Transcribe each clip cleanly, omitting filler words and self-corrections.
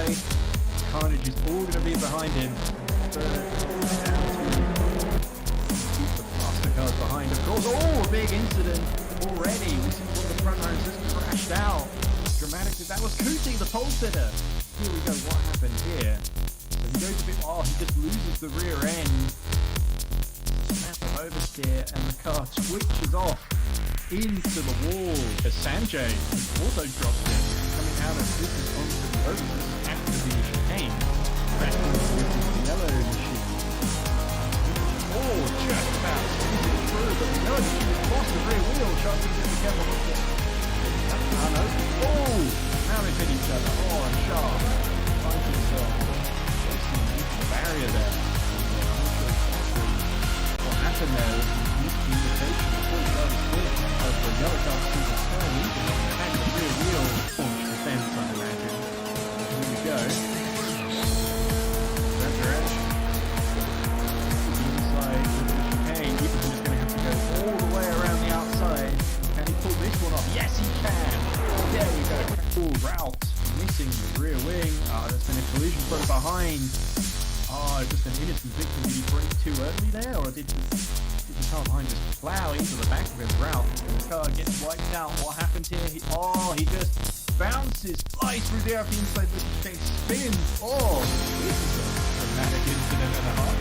way. Carnage is all going to be behind him. Third, down to keep the faster cars behind. Of course, a big incident already. We see one of the front runners just crashed out. Dramatically, that was Kuti, the pole sitter. Here we go, what happened here? So he goes a bit, he just loses the rear end. Massive oversteer, and the car switches off into the wall. As Sanjay also drops it, coming out of this is onto the oversteer after the chicane. Back into the yellow machine. Just about squeezing through, but no, she just lost the rear wheel. Trying to be careful with it. Now they've hit each other. And Sharp finds himself facing the barrier there. What happened there was miscommunication before the other split. For the other car to the turn, even had the rear wheel launch the fence, I imagine. Here we go. That's direction. The inside with the chicane. Even he's going to have to go all the way around the outside. Can he pull this one off? Yes, he can. There we go. Cool route. Missing the rear wing. There's been a collision from behind. Just an innocent victim. Did he brake too early there? Or did the car behind just plow into the back of his route? And the car gets wiped out. What happened here? He just bounces, flies through the air, the inside the thing spins. This is a dramatic incident and a half.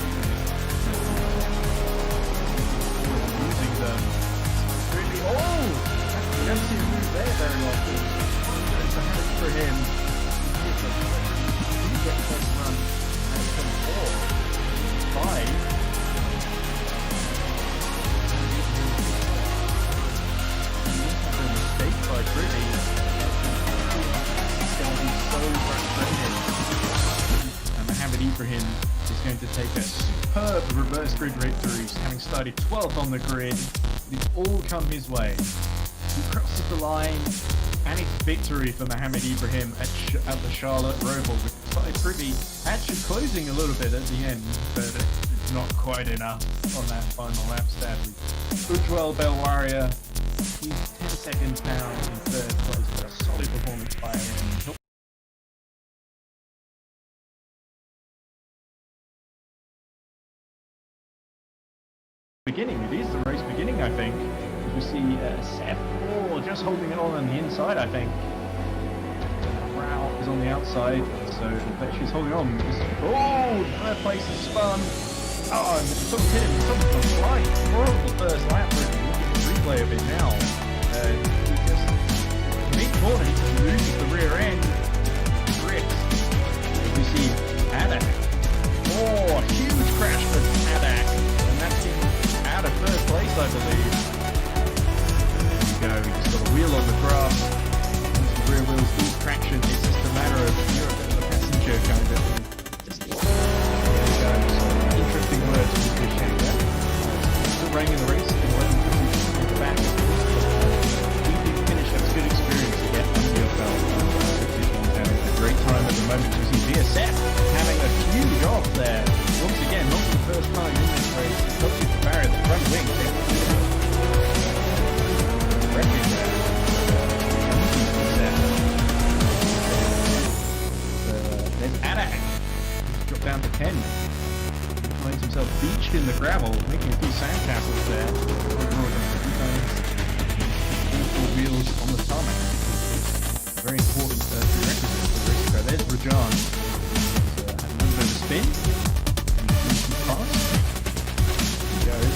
Using the really, you don't see a move there very often. It's a hand for him. He gets first run and 5. Mistake by Pretty. It's going to be so frustrating. And Mohamed Ibrahim is going to take a superb reverse grid victory, having started 12th on the grid. It's all come his way. He crosses the line, and it's victory for Mohamed Ibrahim at the Charlotte Roval, with Ty Privy actually closing a little bit at the end, but it's not quite enough on that final lap, sadly. Ujwal Belwaria, he's 10 seconds down in third place, but a solid performance by him. It is the race beginning, I think. We see Seth just holding it on the inside, I think. Rao is on the outside, so she's holding on. Third place is spun. And someone's hit him. Someone's on flight. Horrible first lap for him. Look at the replay of it now. He just mid-corner, he just loses the rear end. Rips. We see Adak. Huge crash for Adak. And that's him out of first place, I believe. There we go, we just got a wheel on the grass. Once the rear wheels lose traction, it's just a matter of you're a bit of a passenger kind of thing. Just there we go. Some interesting words from Christian there. Still running in the race, in 11th position at the back. Easy finish, that's a good experience to get under your belt. Having a great time at the moment. We see VSF having a huge off there. Once again, not for the first time in this race. Not too barrier, the front wing. There's Adak. He's dropped down to 10. He finds himself beached in the gravel, making a few sandcastles there. All wheels on the tarmac. Very important prerequisite for the race car. There's Rajan. A little bit of a spin. Pass. He goes.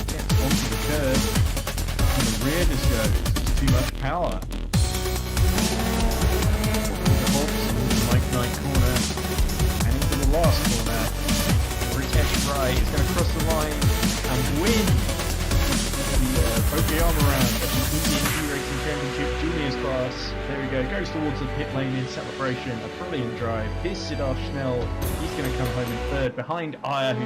Gets onto the curve. And the rear just goes. It's too much power. The Hawks into the Mike Knight corner. And into the last corner. Ritesh Rai is going to cross the line and win the Pokeyama round at the Indian eRacing Championship Juniors class. There we go. Goes towards the pit lane in celebration. A brilliant drive. Here's Siddharth Schnell. He's going to come home in third behind Aya, who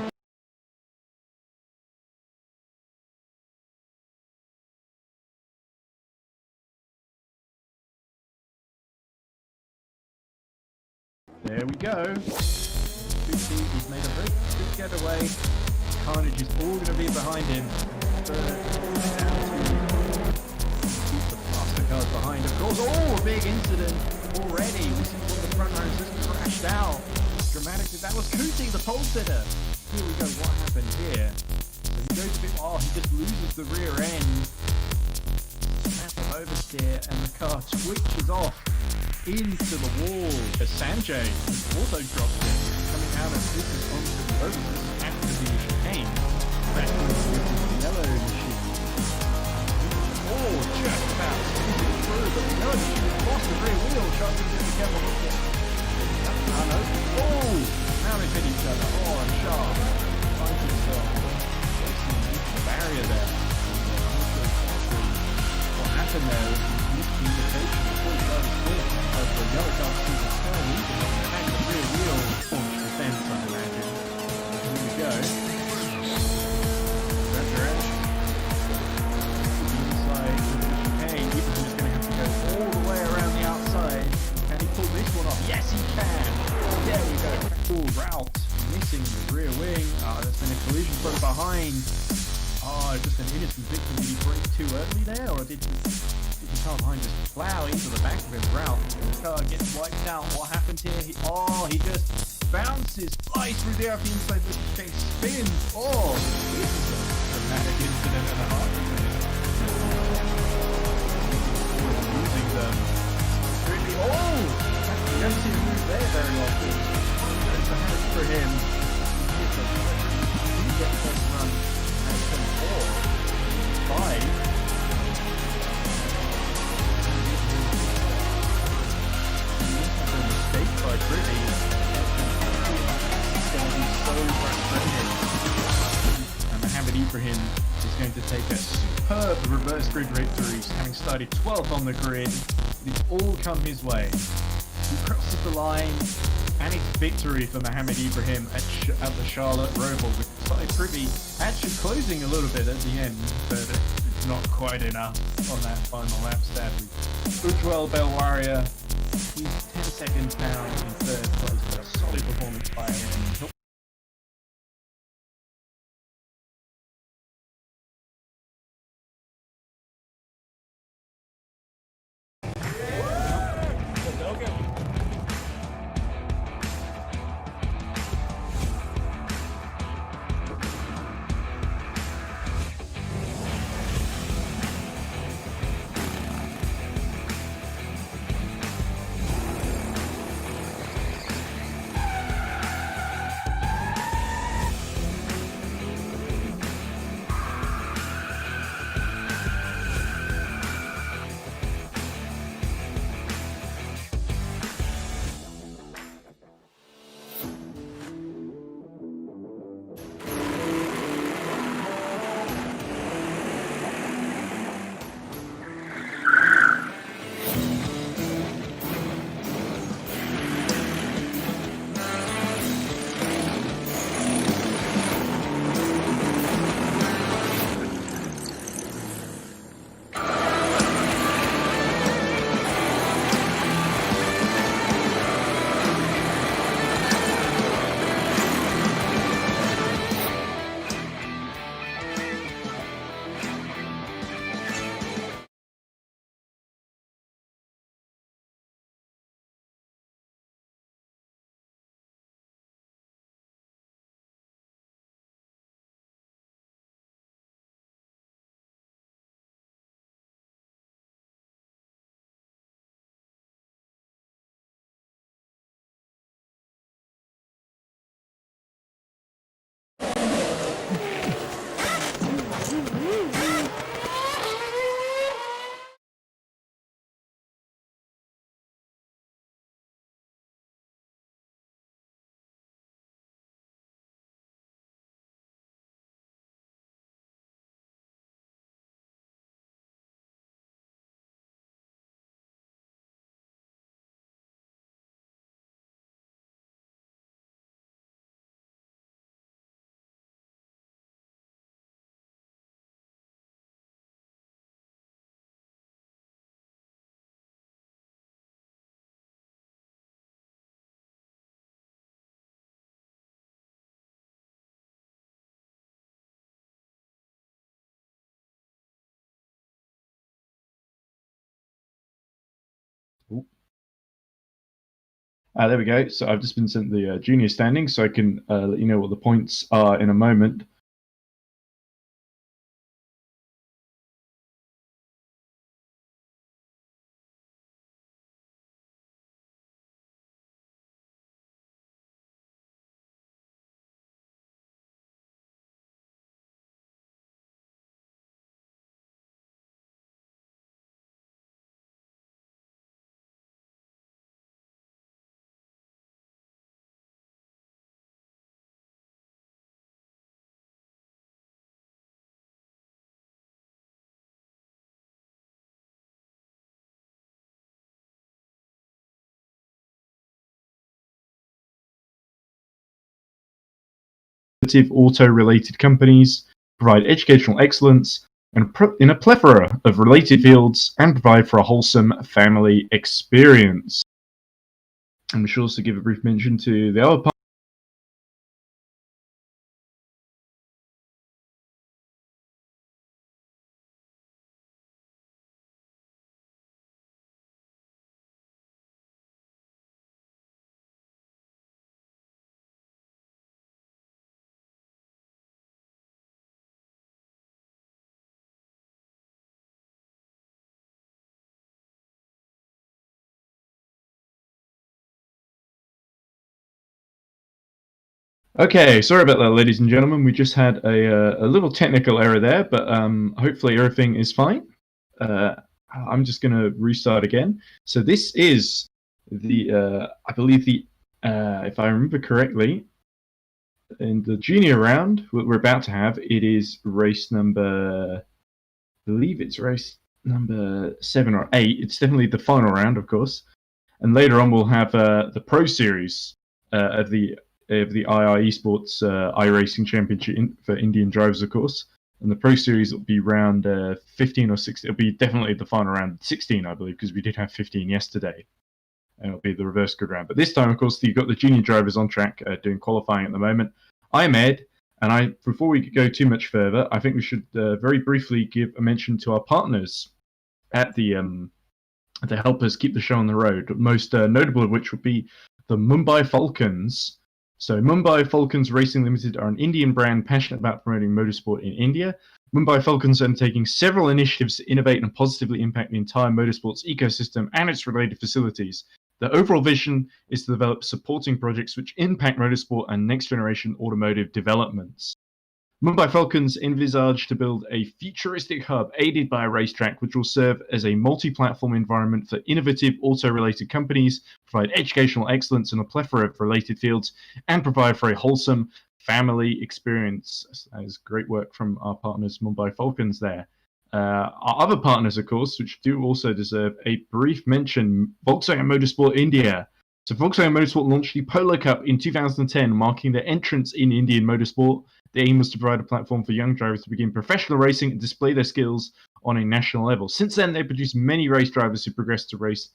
there we go. He's made a very good getaway. Carnage is all going to be behind him. Third, down to keep the faster cars behind, of course. Oh, a big incident already. We see one of the front runners just crashed out dramatically. That was Kuti, the pole sitter. Here we go. What happened here? So he goes a bit. Oh, he just loses the rear end. Massive oversteer, and the car switches off into the wall. As Sanjay also drops it, coming out of this is onto the oversteer after the chicane. Back into the yellow machine. Oh, just about squeezing through, but no, she lost the rear wheel. Trying to be careful not to. Oh, now they've hit each other. Oh, and Sharp finds himself facing the barrier there. What happened there was miscommunication before he started split. As the yellow car sees the turn, he can attack the rear wheel. Launch the fence, I imagine. Here we go. That's right. Inside with the chicane. Ibrahim is going to have to go all the way around the outside. Can he pull this one off? Yes, he can. There we go. Full route. Missing the rear wing. There's been a collision from behind. Just an innocent victim. Did he brake too early there? Or did the car behind just plow into the back of his route? The car gets wiped out. What happened here? He just bounces, flies through the air off the inside, the chicane spins. Oh, this is a dramatic incident and a half. Losing them. Really, you don't see him move there very often. It's a hand for him. He gets first run at 4, 5. Mistake by Brittany. It's going to be so frustrating. And Mohammed Ibrahim is going to take a superb reverse grid victory, having started 12th on the grid. It's all come his way. He crosses the line, and it's victory for Mohammed Ibrahim at the Charlotte Roval, with Ty Privy actually closing a little bit at the end, but it's not quite enough on that final lap, sadly. Ujwal Belwaria, he's 10 seconds down in third place, but a solid performance by him. There we go. So I've just been sent the junior standings, so I can let you know what the points are in a moment. Auto-related companies, provide educational excellence in a plethora of related fields, and provide for a wholesome family experience. And we should also give a brief mention to the other part. Okay, sorry about that, ladies and gentlemen. We just had a little technical error there, but hopefully everything is fine. I'm just going to restart again. So this is I believe if I remember correctly, in the junior round, what we're about to have, it is race number, I believe it's race number 7 or 8. It's definitely the final round, of course. And later on, we'll have the Pro Series of the II Esports iRacing Championship for Indian drivers, of course. And the Pro Series will be round 15 or 16. It'll be definitely the final round 16, I believe, because we did have 15 yesterday. And it'll be the reverse grid round. But this time, of course, you've got the junior drivers on track doing qualifying at the moment. I'm Ed, and before we go too much further, I think we should very briefly give a mention to our partners at the to help us keep the show on the road. Most notable of which would be the Mumbai Falcons. So Mumbai Falcons Racing Limited are an Indian brand passionate about promoting motorsport in India. Mumbai Falcons are undertaking several initiatives to innovate and positively impact the entire motorsports ecosystem and its related facilities. The overall vision is to develop supporting projects which impact motorsport and next-generation automotive developments. Mumbai Falcons envisage to build a futuristic hub aided by a racetrack which will serve as a multi-platform environment for innovative auto-related companies, provide educational excellence in a plethora of related fields, and provide for a wholesome family experience. That is great work from our partners, Mumbai Falcons there. Our other partners, of course, which do also deserve a brief mention, Volkswagen Motorsport India. So Volkswagen Motorsport launched the Polo Cup in 2010, marking their entrance in Indian motorsport. The aim was to provide a platform for young drivers to begin professional racing and display their skills on a national level. Since then, they produced many race drivers who progressed to race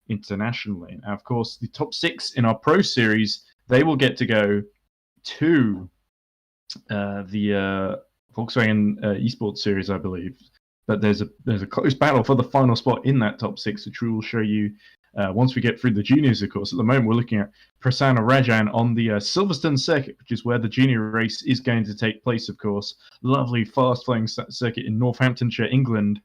internationally. Now, of course, the top 6 in our Pro Series, they will get to go to the Volkswagen Esports Series, I believe. But there's a close battle for the final spot in that top 6, which we will show you once we get through the juniors, of course. At the moment, we're looking at Prasanna Rajan on the Silverstone circuit, which is where the junior race is going to take place, of course. Lovely, fast-flowing circuit in Northamptonshire, England.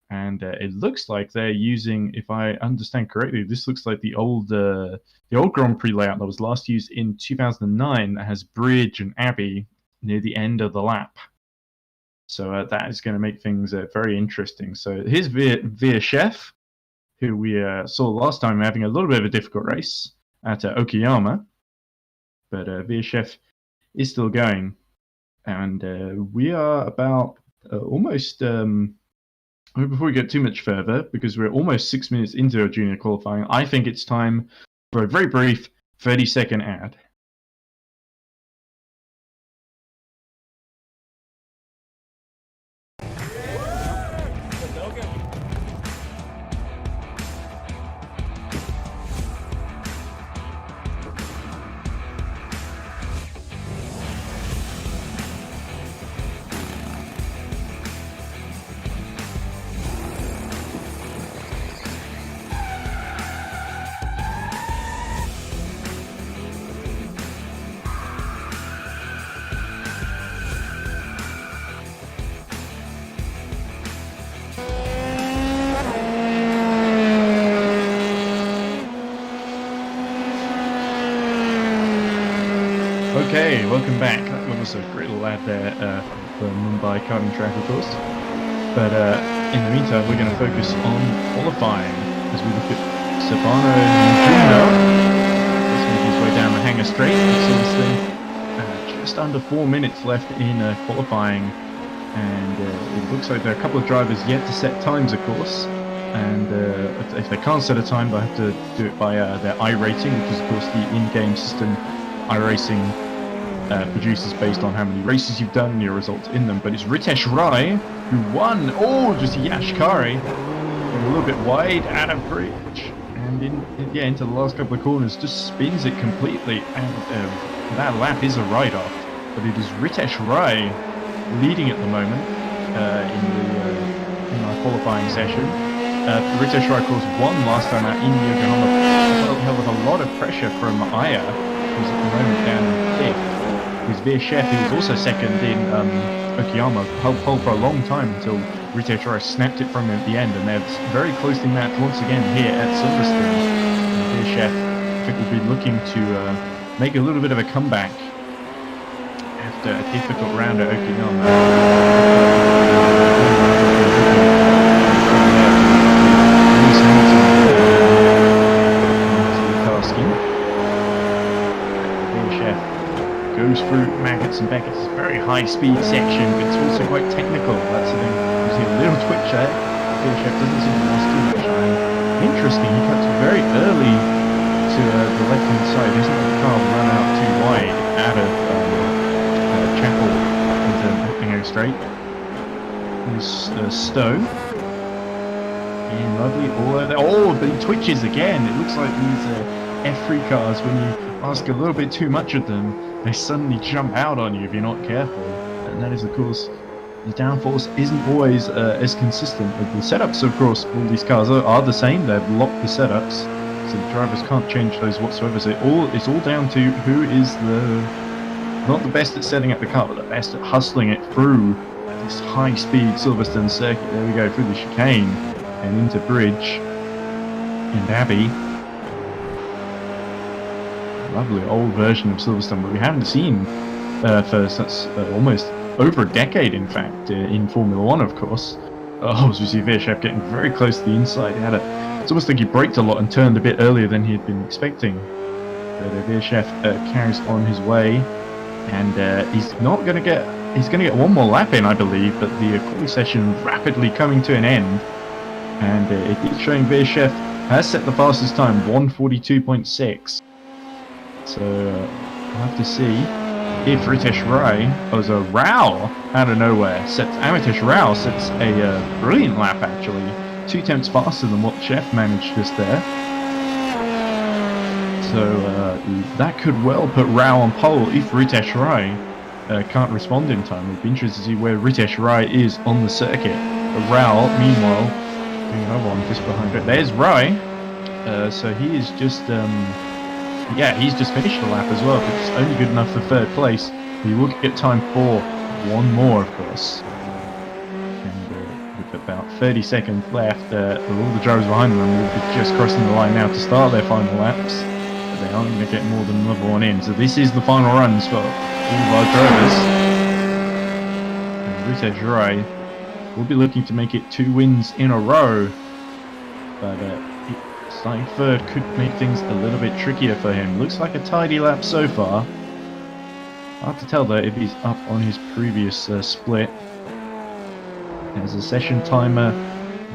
And it looks like they're using, if I understand correctly, this looks like the old Grand Prix layout that was last used in 2009 that has Bridge and Abbey near the end of the lap. So that is going to make things very interesting. So here's Veer Chef, who we saw last time having a little bit of a difficult race at Okayama. But Veer Chef is still going. And we are about almost, before we get too much further, because we're almost 6 minutes into our junior qualifying, I think it's time for a very brief 30-second ad. Okay, welcome back. That was a great little ad there for Mumbai karting track, of course. But in the meantime, we're going to focus on qualifying as we look at Stefano Junior. Let's make his way down the hangar straight. Just under 4 minutes left in qualifying, and it looks like there are a couple of drivers yet to set times, of course. And if they can't set a time, they'll have to do it by their iRating, which is, of course, the in-game system iRacing produces based on how many races you've done and your results in them. But it's Ritesh Rai who won. Oh, just Yashkari a little bit wide out of bridge, and into the last couple of corners, just spins it completely. And that lap is a write-off, but it is Ritesh Rai leading at the moment in our qualifying session. Ritesh Rai, of course, won last time out in Yokohama, held with a lot of pressure from Aya, who's at the moment down in 5th. With Veer-Chef, who was also second in Okayama, held pole for a long time until Ritesh Rai snapped it from him at the end, and they're very closely matched once again here at Silverstone. Veer-Chef, I think, will be looking to make a little bit of a comeback after a difficult round at Okayama. Goes through Maggots and Beckett's. It's a very high speed section, but it's also quite technical. That's the thing. You see a little twitch there. Chef doesn't seem to lost too much time. Interesting, he cuts very early to the left hand side. He doesn't let the car run out too wide out of Chapel into Hopingo Straight. There's Stowe. And lovely all over there. Oh, but he twitches again. It looks like these F3 cars, when you ask a little bit too much of them, they suddenly jump out on you if you're not careful. And that is, of course, the downforce isn't always as consistent. The setups, of course, all these cars are the same. They've locked the setups, so the drivers can't change those whatsoever. So it's all down to who is not the best at setting up the car, but the best at hustling it through this high-speed Silverstone circuit. There we go, through the chicane and into bridge and Abbey. Lovely old version of Silverstone, but we haven't seen for since almost over a decade, in fact, in Formula 1, of course. Oh, as we see Veer-Chef getting very close to the inside. It's almost like he braked a lot and turned a bit earlier than he had been expecting. But Veer-Chef carries on his way, and he's going to get one more lap in, I believe, but the qualifying session rapidly coming to an end, and it is showing Veer-Chef has set the fastest time, 1:42.6. So we'll have to see if Ritesh Rai, Rao out of nowhere, Amitesh Rao sets a brilliant lap, actually. 2 tenths faster than what Chef managed just there. So that could well put Rao on pole if Ritesh Rai can't respond in time. It'll be interesting to see where Ritesh Rai is on the circuit. But Rao, meanwhile, doing another one just behind it. There's Rai. So he is just... he's just finished the lap as well, but it's only good enough for 3rd place. He will get time for one more, of course. And with about 30 seconds left, all the drivers behind them will be just crossing the line now to start their final laps. But they aren't going to get more than another one in. So this is the final runs for all of our drivers. And Ritesh Rai will be looking to make it 2 wins in a row. But starting 3rd could make things a little bit trickier for him. Looks like a tidy lap so far. Hard to tell though if he's up on his previous split. As the session timer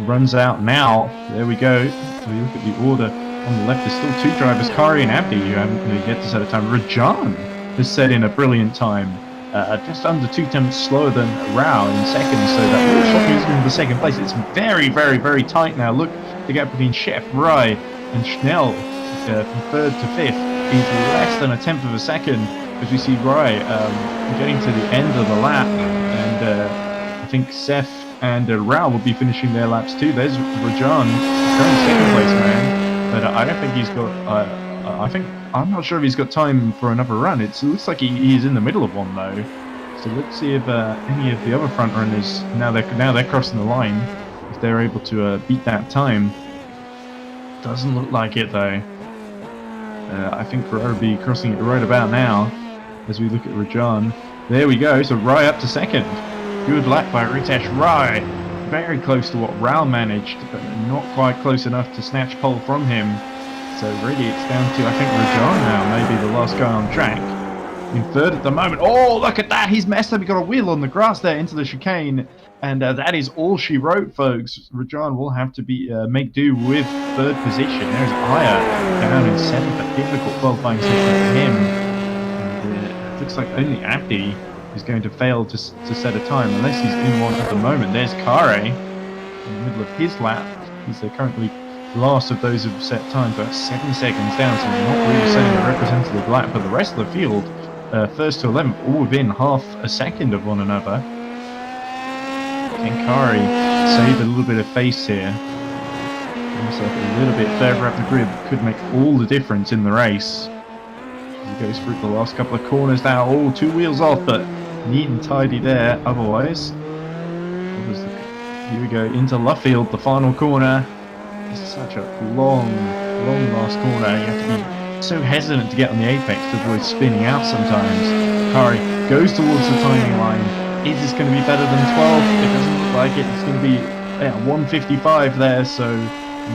runs out now. There we go. So we look at the order on the left. There's still 2 drivers, Kari and Abdi, who haven't really yet to set a time. Rajan has set in a brilliant time. Just under 2 tenths slower than Rao in 2nd, so that will shock him into the 2nd place. It's very, very, very tight now. Look, the gap between Chef, Rai, and Schnell from 3rd to 5th is less than 1/10 of a second, as we see Rai getting to the end of the lap, and I think Seth and Rao will be finishing their laps too. There's Rajan, current 2nd place man, but I don't think he's got. I'm not sure if he's got time for another run. It looks like he's in the middle of one though. So let's see if any of the other front runners now they're crossing the line, if they're able to beat that time. Doesn't look like it though. I think Ferrari will be crossing it right about now. as we look at Rajan. There we go, so Rai up to second. Good lap by Ritesh Rai. Very close to what Rao managed, but not quite close enough to snatch pole from him. So really it's down to, I think, Rajan now, maybe the last guy on track. In third at the moment. Oh, look at that! He's messed up. He got a wheel on the grass there into the chicane. And that is all she wrote, folks. Rajan will have to make do with third position. There's Aya down in seventh. A difficult qualifying session for him. And, it looks like only Abdi is going to fail to set a time, unless he's in one at the moment. There's Kare in the middle of his lap. He's currently last of those who've set times, but 7 seconds down, so not really setting a representative lap. But the rest of the field, first to 11th, all within half a second of one another. Can Kari save a little bit of face here? Himself a little bit further up the grid could make all the difference in the race. He goes through the last couple of corners now. Oh, 2 wheels off, but neat and tidy there. Otherwise, here we go into Luffield, the final corner. It's such a long last corner. You have to be so hesitant to get on the apex to avoid spinning out sometimes. Kari goes towards the timing line. Is this going to be better than 12? It doesn't look like it. It's going to be 155 there, so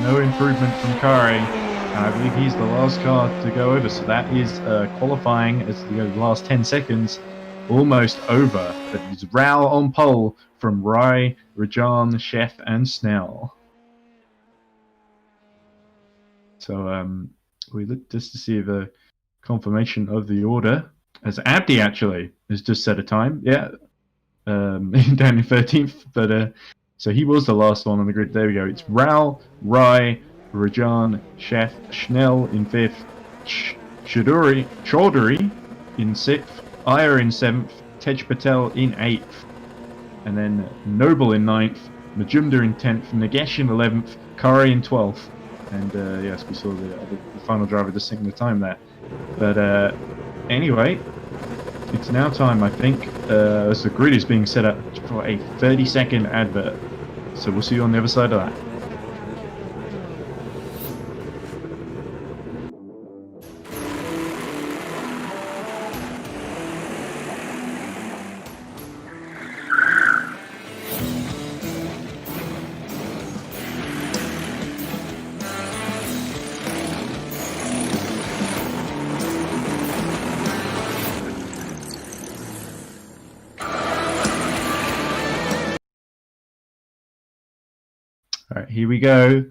no improvement from Kari. I believe he's the last car to go over, so that is qualifying as the last 10 seconds almost over. But it's Rao on pole from Rai, Rajan, Chef, and Snell. So we look just to see the confirmation of the order, as Abdi actually has just set a time. Yeah. Down in 13th, but so he was the last one on the grid. There we go. It's Rao, Rai, Rajan, Chef, Schnell in 5th, Chaudhary in 6th, Iyer in 7th, Tej Patel in 8th, and then Noble in 9th, Majumdar in 10th, Nagesh in 11th, Kari in 12th, and yes, we saw the final driver just taking the time there. But anyway, it's now time, I think, as the grid is being set up for a 30-second advert. So we'll see you on the other side of that. All right, here we go.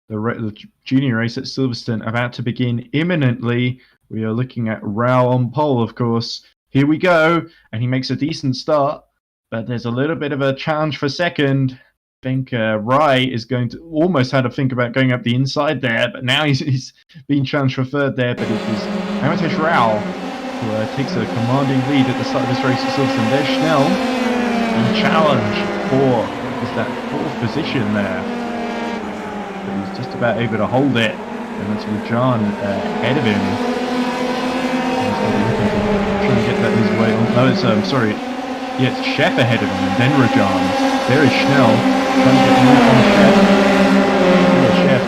The junior race at Silverstone about to begin imminently. We are looking at Rao on pole, of course. Here we go, and he makes a decent start, but there's a little bit of a challenge for second. I think Rai is going to almost had to think about going up the inside there, but now he's being challenged for third there. But it is Amitesh Rao who takes a commanding lead at the start of this race at Silverstone. There's Schnell in challenge for that 4th position there. But he's just about able to hold it, and that's Rajan ahead of him. Trying to get that his way on. No, it's sorry. Yeah, it's Chef ahead of him, and then Rajan. There is Schnell trying to get more on Chef. Chef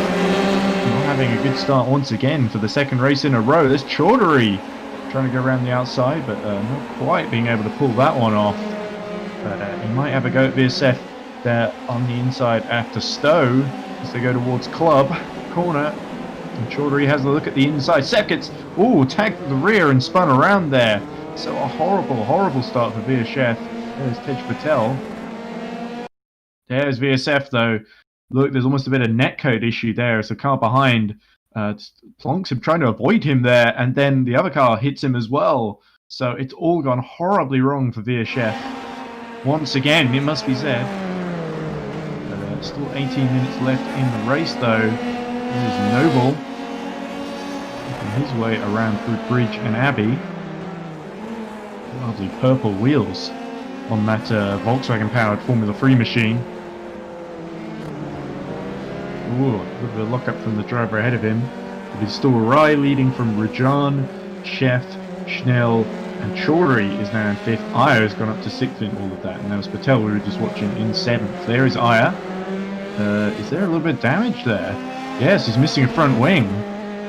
not having a good start once again for the 2nd race in a row. There's Chaudhary trying to go around the outside, but not quite being able to pull that one off. But he might have a go at VSF there on the inside after Stowe as they go towards Club corner. And Chaudhary has a look at the inside. Seconds. Ooh, tagged the rear and spun around there. So a horrible start for VSF. There's Tej Patel. There's VSF though. Look, there's almost a bit of netcode issue there as the car behind plonks him, trying to avoid him there, and then the other car hits him as well. So it's all gone horribly wrong for VSF. Once again, it must be said. Still 18 minutes left in the race though. There's Noble making his way around through Bridge and Abbey. Lovely purple wheels on that Volkswagen powered Formula 3 machine. Ooh, a bit of a lock up from the driver ahead of him. But it's still Rai leading from Rajan, Chef, Schnell, and Chaudhary is now in 5th. Aya has gone up to 6th in all of that, and that was Patel we were just watching in 7th. There is Aya. Is there a little bit of damage there? Yes, he's missing a front wing.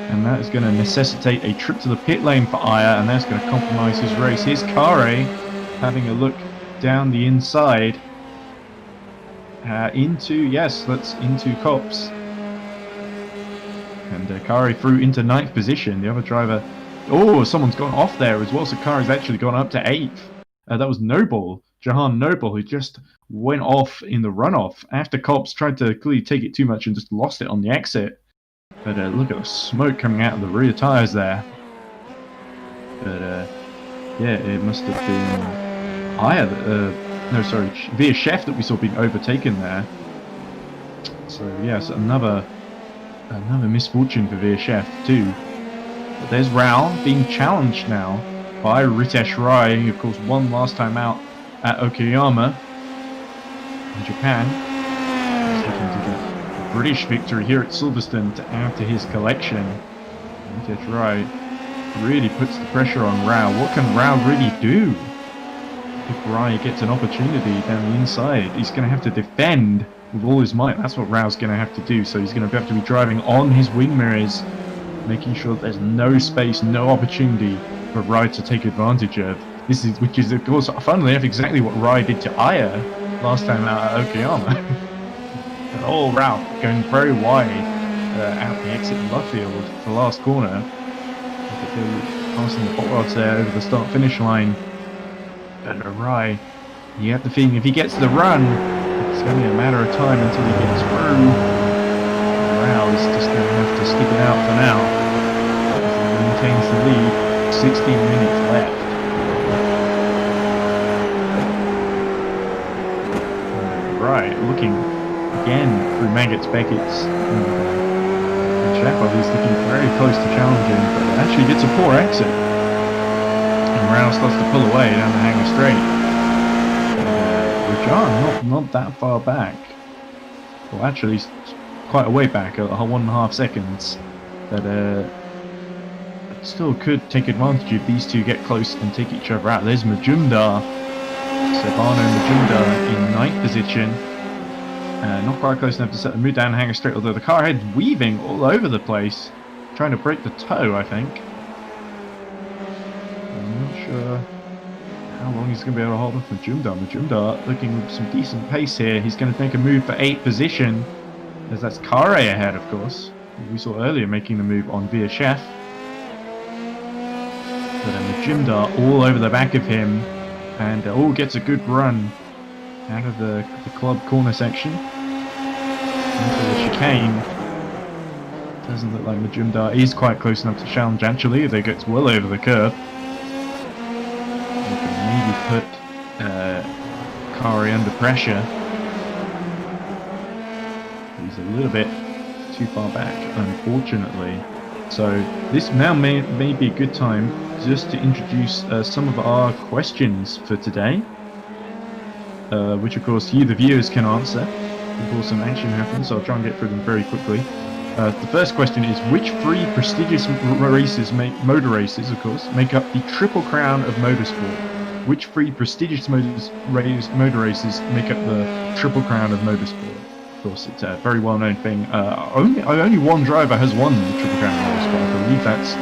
And that is going to necessitate a trip to the pit lane for Aya, and that's going to compromise his race. Here's Kare having a look down the inside into Cops. And Kare through into 9th position. The other driver, someone's gone off there as well, so Kare's actually gone up to 8th. That was Noble, Jahan Noble, who just went off in the runoff after Cops tried to clearly take it too much and just lost it on the exit. But look at the smoke coming out of the rear tyres there. But yeah, it must have been Via Chef that we saw being overtaken there. So yes, another misfortune for Via Chef too. But there's Rao being challenged now by Ritesh Rai, who of course won last time out at Okayama in Japan. He's looking to get a British victory here at Silverstone to add to his collection. Ritesh Rai really puts the pressure on Rao. What can Rao really do? If Rai gets an opportunity down the inside, he's going to have to defend with all his might. That's what Rao's going to have to do. So he's going to have to be driving on his wing mirrors, making sure that there's no space, no opportunity for Rai to take advantage of. Which is of course, funnily enough, exactly what Rai did to Aya last time out at Okayama. And all Rao going very wide out the exit of Luffield, the last corner. Passing the hot rods there over the start-finish line. And Rai, you have the feeling if he gets the run, it's only a matter of time until he gets through. Rao is just going to have to stick it out for now. He maintains the lead. 16 minutes left. Right, looking again through Maggots, Beckett's, and Shepard. He's looking very close to challenging, but actually gets a poor exit. And Rao starts to pull away down the Hanger Straight. Rajan not that far back. Well, actually, he's quite a way back, 1.5 seconds. But still could take advantage if these two get close and take each other out. There's Majumdar. Sebano Majumdar in 9th position. Not quite close enough to set the mood down Hanger Straight, although the car head's weaving all over the place. Trying to break the toe, I think. I'm not sure how long he's going to be able to hold off Majumdar. Majumdar looking with some decent pace here. He's going to make a move for 8th position, as that's Kare ahead, of course. We saw earlier making the move on Via Chef. But Majumdar all over the back of him, and gets a good run out of the club corner section into the chicane. Doesn't look like Majumdar is quite close enough to challenge actually, if they get well over the curb. You can maybe put Kare under pressure. He's a little bit too far back, unfortunately. So this now may be a good time just to introduce some of our questions for today, which of course you the viewers can answer before some action happens, so I'll try and get through them very quickly. The first question is, which 3 prestigious motor races make up the Triple Crown of Motorsport? Which 3 prestigious motor races make up the Triple Crown of Motorsport? Of course, it's a very well-known thing. Only one driver has won the Triple Crown of Motorsport. I believe that's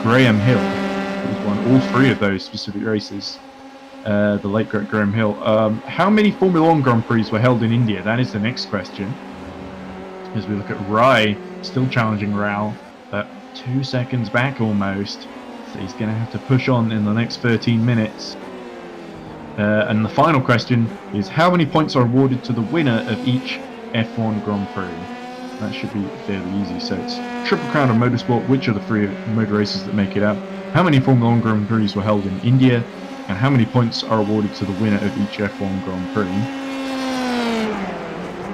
Graham Hill. He's won all 3 of those specific races. The late great Graham Hill. How many Formula 1 Grand Prix were held in India? That is the next question. As we look at Rai, still challenging Rao, but 2 seconds back almost. So he's going to have to push on in the next 13 minutes. And the final question is, how many points are awarded to the winner of each F1 Grand Prix? That should be fairly easy. So it's Triple Crown of Motorsport. Which are the 3 motor races that make it up? How many Formula 1 Grand Prix were held in India? And how many points are awarded to the winner of each F1 Grand Prix?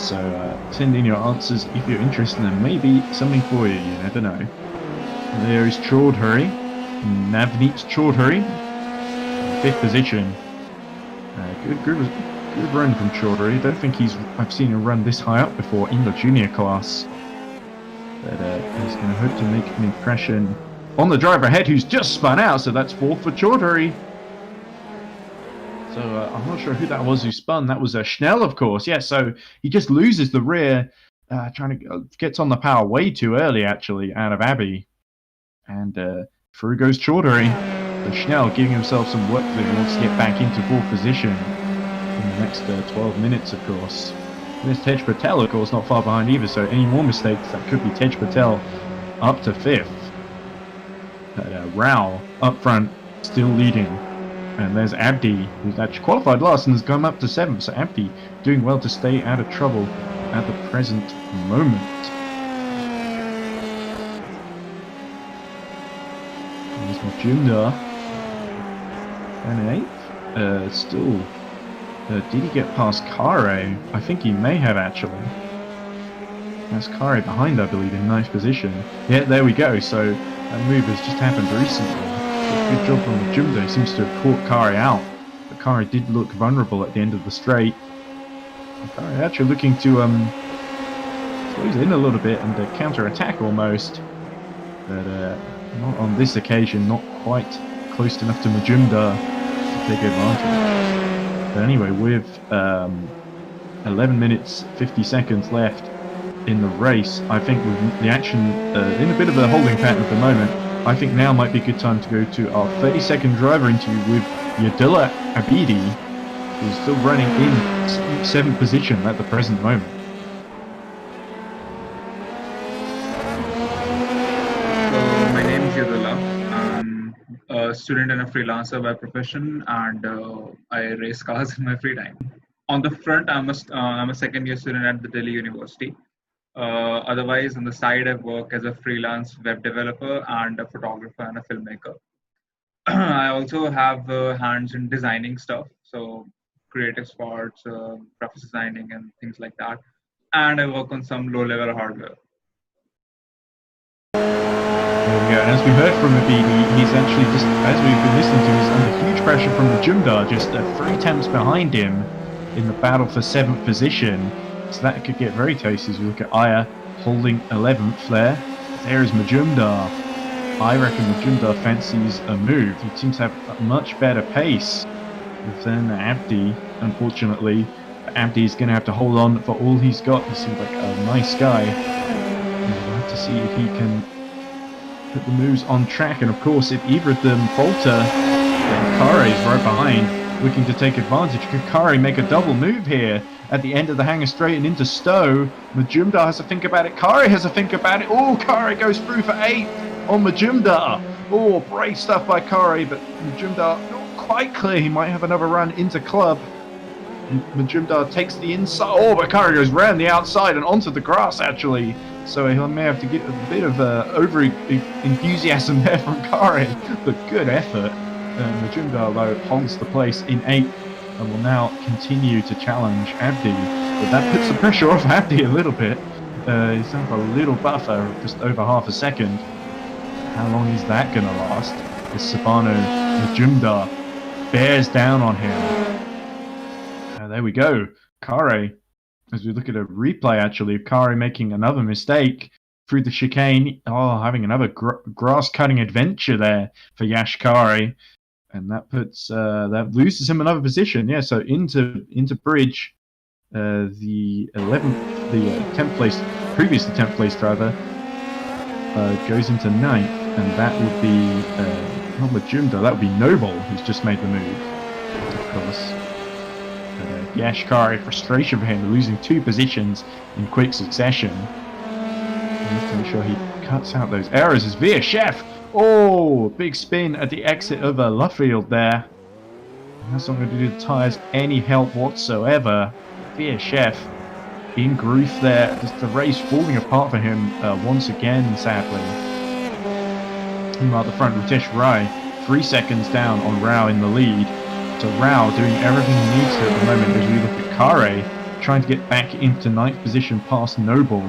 So send in your answers if you're interested, and there may be something for you, you never know. There is Chaudhary, Navneet Chaudhary, 5th position. Good run from Chaudhary. Don't think I've seen him run this high up before in the junior class. But he's going to hope to make an impression on the driver ahead, who's just spun out, so that's 4 for Chaudhary. So I'm not sure who that was who spun. That was Schnell, of course. Yeah, so he just loses the rear, gets on the power way too early, actually, out of Abbey. And through goes Chaudhary. So Schnell giving himself some work if he wants to get back into fourth position in the next 12 minutes, of course. And there's Tej Patel, of course, not far behind either, so any more mistakes, that could be Tej Patel up to fifth. But Rao up front, still leading. And there's Abdi, who's actually qualified last and has gone up to seventh. So Abdi doing well to stay out of trouble at the present moment. There's Majumdar. And eighth. Still. Did he get past Kare? I think he may have actually. That's Kare behind, I believe, in ninth position. Yeah, there we go. So that move has just happened recently. Good job from Majumdar. He seems to have caught Kare out. But Kare did look vulnerable at the end of the straight. Kare actually looking to close in a little bit and counter-attack almost. But not on this occasion, not quite close enough to Majumdar to take advantage. But anyway, with 11 minutes 50 seconds left in the race, I think with the action in a bit of a holding pattern at the moment, I think now might be a good time to go to our 30-second driver interview with Yadilla Abidi, who's still running in 7th position at the present moment. So my name is Yadilla. I'm a student and a freelancer by profession, and I race cars in my free time. On the front, I'm a second-year student at the Delhi University. Otherwise, on the side, I work as a freelance web developer and a photographer and a filmmaker. I also have hands in designing stuff, so creative spots, graphics designing, and things like that. And I work on some low-level hardware. There we go. And as we heard from Abidi, he's actually just, as we've been listening to, he's under huge pressure from Majumdar, just 3 attempts behind him in the battle for 7th position. So that could get very tasty as we look at Aya holding 11th there. There is Majumdar. I reckon Majumdar fancies a move. He seems to have a much better pace than Abdi, unfortunately. But Abdi is going to have to hold on for all he's got. He seems like a nice guy. And we'll have to see if he can put the moves on track. And of course, if either of them falter, then Kare is right behind, looking to take advantage. Could Kare make a double move here at the end of the hanger straight and into Stowe? Majumdar has to think about it. Kare has to think about it. Oh, Kare goes through for 8th on Majumdar. Oh, brave stuff by Kare, but Majumdar not quite clear. He might have another run into club. Majumdar takes the inside. Oh, but Kare goes round the outside and onto the grass, actually. So he may have to get a bit of over enthusiasm there from Kare, but good effort. Majumdar, though, holds the place in 8th and will now continue to challenge Abdi. But that puts the pressure off Abdi a little bit. He's have a little buffer, just over half a second. How long is that going to last? As Sabano Majumdar bears down on him. There we go. Kare, as we look at a replay actually, of Kare making another mistake through the chicane. Oh, having another grass-cutting adventure there for Yash Kare. And that puts that loses him another position. Yeah, so into bridge, the 11th, the 10th place, previous to 10th place driver, goes into 9th, and that would be not Majumdar, that would be Noble, who's just made the move, of course. Yash Kare, frustration for him, losing 2 positions in quick succession. He needs to make sure he cuts out those errors as Via Chef. Oh, big spin at the exit of Luffield there. That's not going to do the tyres any help whatsoever. Via Chef in grief there. Just the race falling apart for him once again, sadly. Meanwhile, at the front, Ritesh Rai 3 seconds down on Rao in the lead. So Rao doing everything he needs to at the moment as we look at Kare trying to get back into 9th position past Noble.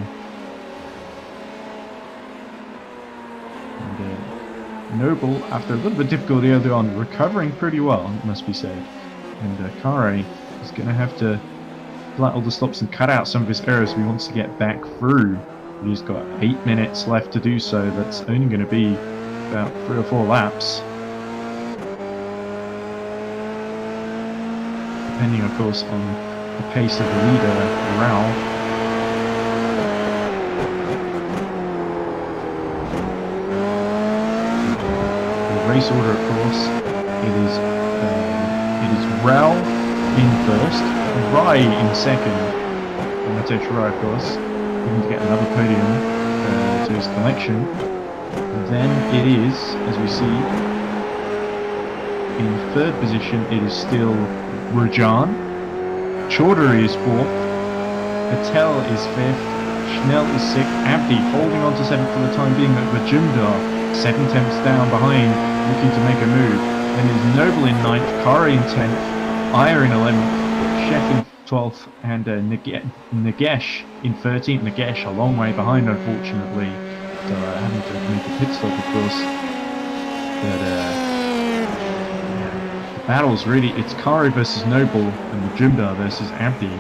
And Noble, after a little bit of difficulty early on, recovering pretty well, it must be said. And Kare is going to have to pull out all the stops and cut out some of his errors if he wants to get back through. He's got 8 minutes left to do so. That's only going to be about 3 or 4 laps. Depending, of course, on the pace of the leader, Rao. race order, of course. It is Raul in first, Rai in second, and Matesh Rai, of course, looking to get another podium to his collection. And then it is, as we see, in third position, it is still Rajan. Chaudhary is fourth, Patel is fifth, Schnell is sixth, Abdi holding on to seventh for the time being, but Majumdar 7 tenths down behind, looking to make a move. Then is Noble in 9th, Kari in 10th, Iyer in 11th, Sheff in 12th, and Nagesh in 13th. Nagesh a long way behind, unfortunately, so having to make a pit stop, of course. But the battle's really, it's Kari versus Noble and Majumdar versus Abdi.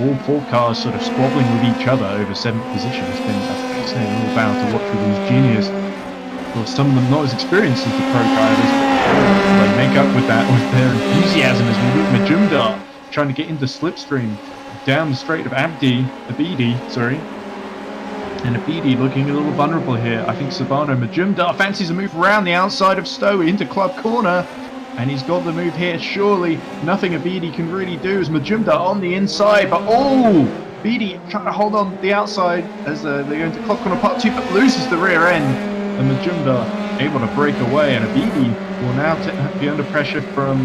All 4 cars sort of squabbling with each other over 7th position. It's been a fascinating little battle to watch with these juniors. Of course, some of them not as experienced as the pro drivers, but they make up with that with their enthusiasm as we look at Majumdar trying to get into slipstream down the straight of Abidi, and Abidi looking a little vulnerable here. I think Sabano Majumdar fancies a move around the outside of Stowe into club corner, and he's got the move here. Surely nothing Abidi can really do as Majumdar on the inside, but Abidi trying to hold on the outside as they go into club corner part 2, but loses the rear end. And Majumdar able to break away, and Abidi will now be under pressure from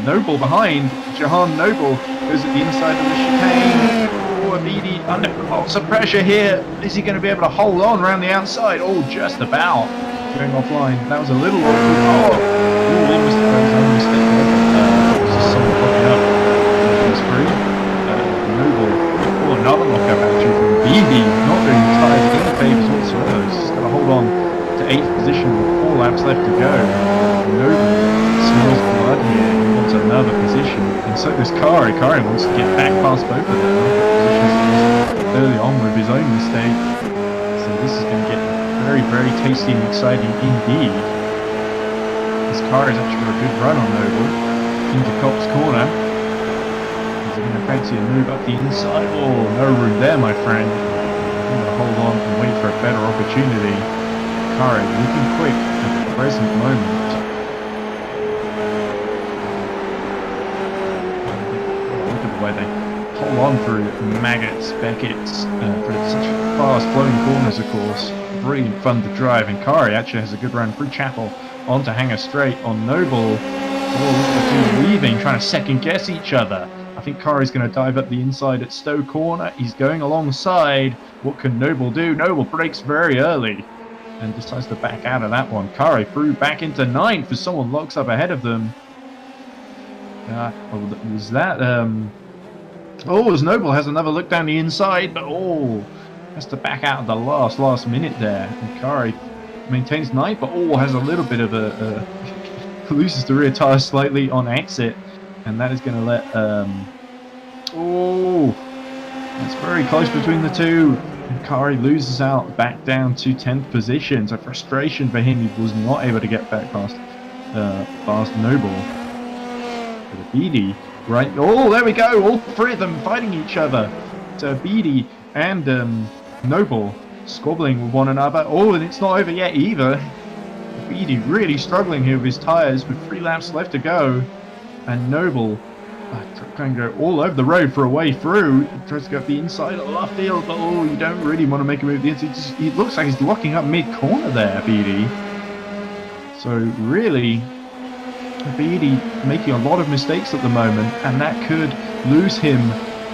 Noble behind. Jahan Noble goes at the inside of the chicane. Abidi under lots of pressure here. Is he going to be able to hold on around the outside? Just about going offline. That was a little awkward. There was a mistake there. Just someone blocking up. It was free. Noble. Another lockup actually from Abidi. Not doing the tyres in the favours whatsoever. He's just got to hold on to 8th position with 4 laps left to go. Noble smells blood here. He wants another position, and so does Kari. Kari wants to get back past both of them. Positions early on with his own mistake. So this is going to get very, very tasty and exciting indeed. This Kari's actually got a good run on Noble into Cops corner. Is he going to fancy a move up the inside? No room there, my friend. I'm going to hold on and wait for a better opportunity. Kari looking quick at the present moment. Look at the way they hold on through Maggots, Beckett's, for such fast flowing corners, of course. Brilliant fun to drive, and Kari actually has a good run through Chapel onto Hanger Straight on Noble. Look at the two leaving, trying to second guess each other. I think Kari's going to dive up the inside at Stowe corner. He's going alongside. What can Noble do? Noble breaks very early and decides to back out of that one. Kari through back into 9th as someone locks up ahead of them. Was that... as Noble has another look down the inside, but has to back out at the last minute there. And Kari maintains 9th, but has a little bit of a loses the rear tyre slightly on exit, and that is going to let... it's very close between the two. And Kari loses out back down to 10th position. So frustration for him. He was not able to get back past Noble. But Abidi, right? There we go. All 3 of them fighting each other. So Abidi and Noble squabbling with one another. And it's not over yet either. Abidi really struggling here with his tyres with 3 laps left to go. And Noble trying to go all over the road for a way through. He tries to go up the inside of the left field, but you don't really want to make a move. It looks like he's locking up mid-corner there, Abidi. So really, Abidi making a lot of mistakes at the moment, and that could lose him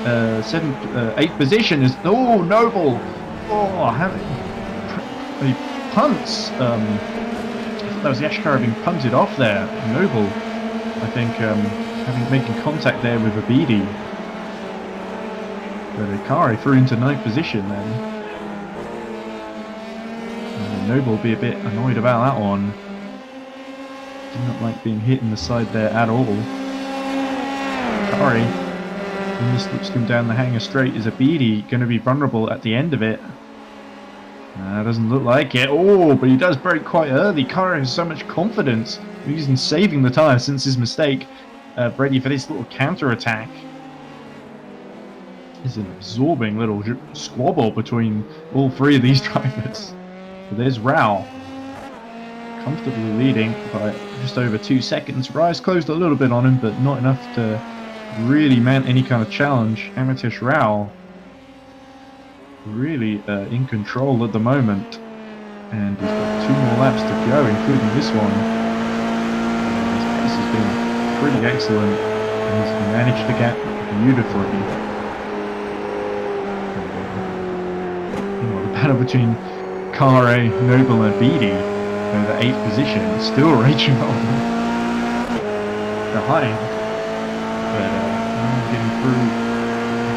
8th position. Is Noble having he punts. I thought that was Yashkar being punted off there. Noble, I think. Making contact there with Abidi. But Kari threw into 9th position then. Noble will be a bit annoyed about that one. Did not like being hit in the side there at all. Kari, when this looks him down the Hanger Straight, is Abidi going to be vulnerable at the end of it? Doesn't look like it. But he does break quite early. Kari has so much confidence. He's been saving the tyre since his mistake. Ready for this little counter-attack. There's an absorbing little squabble between all 3 of these drivers. But there's Rao. comfortably leading by just over 2 seconds. Rise closed a little bit on him, but not enough to really mount any kind of challenge. Amitesh Rao really in control at the moment, and he's got 2 more laps to go, including this one. His pace has been pretty excellent, and he's managed the gap beautifully. The battle between Kare, Noble, and Beatty for the 8th position is still raging on behind, but no one getting through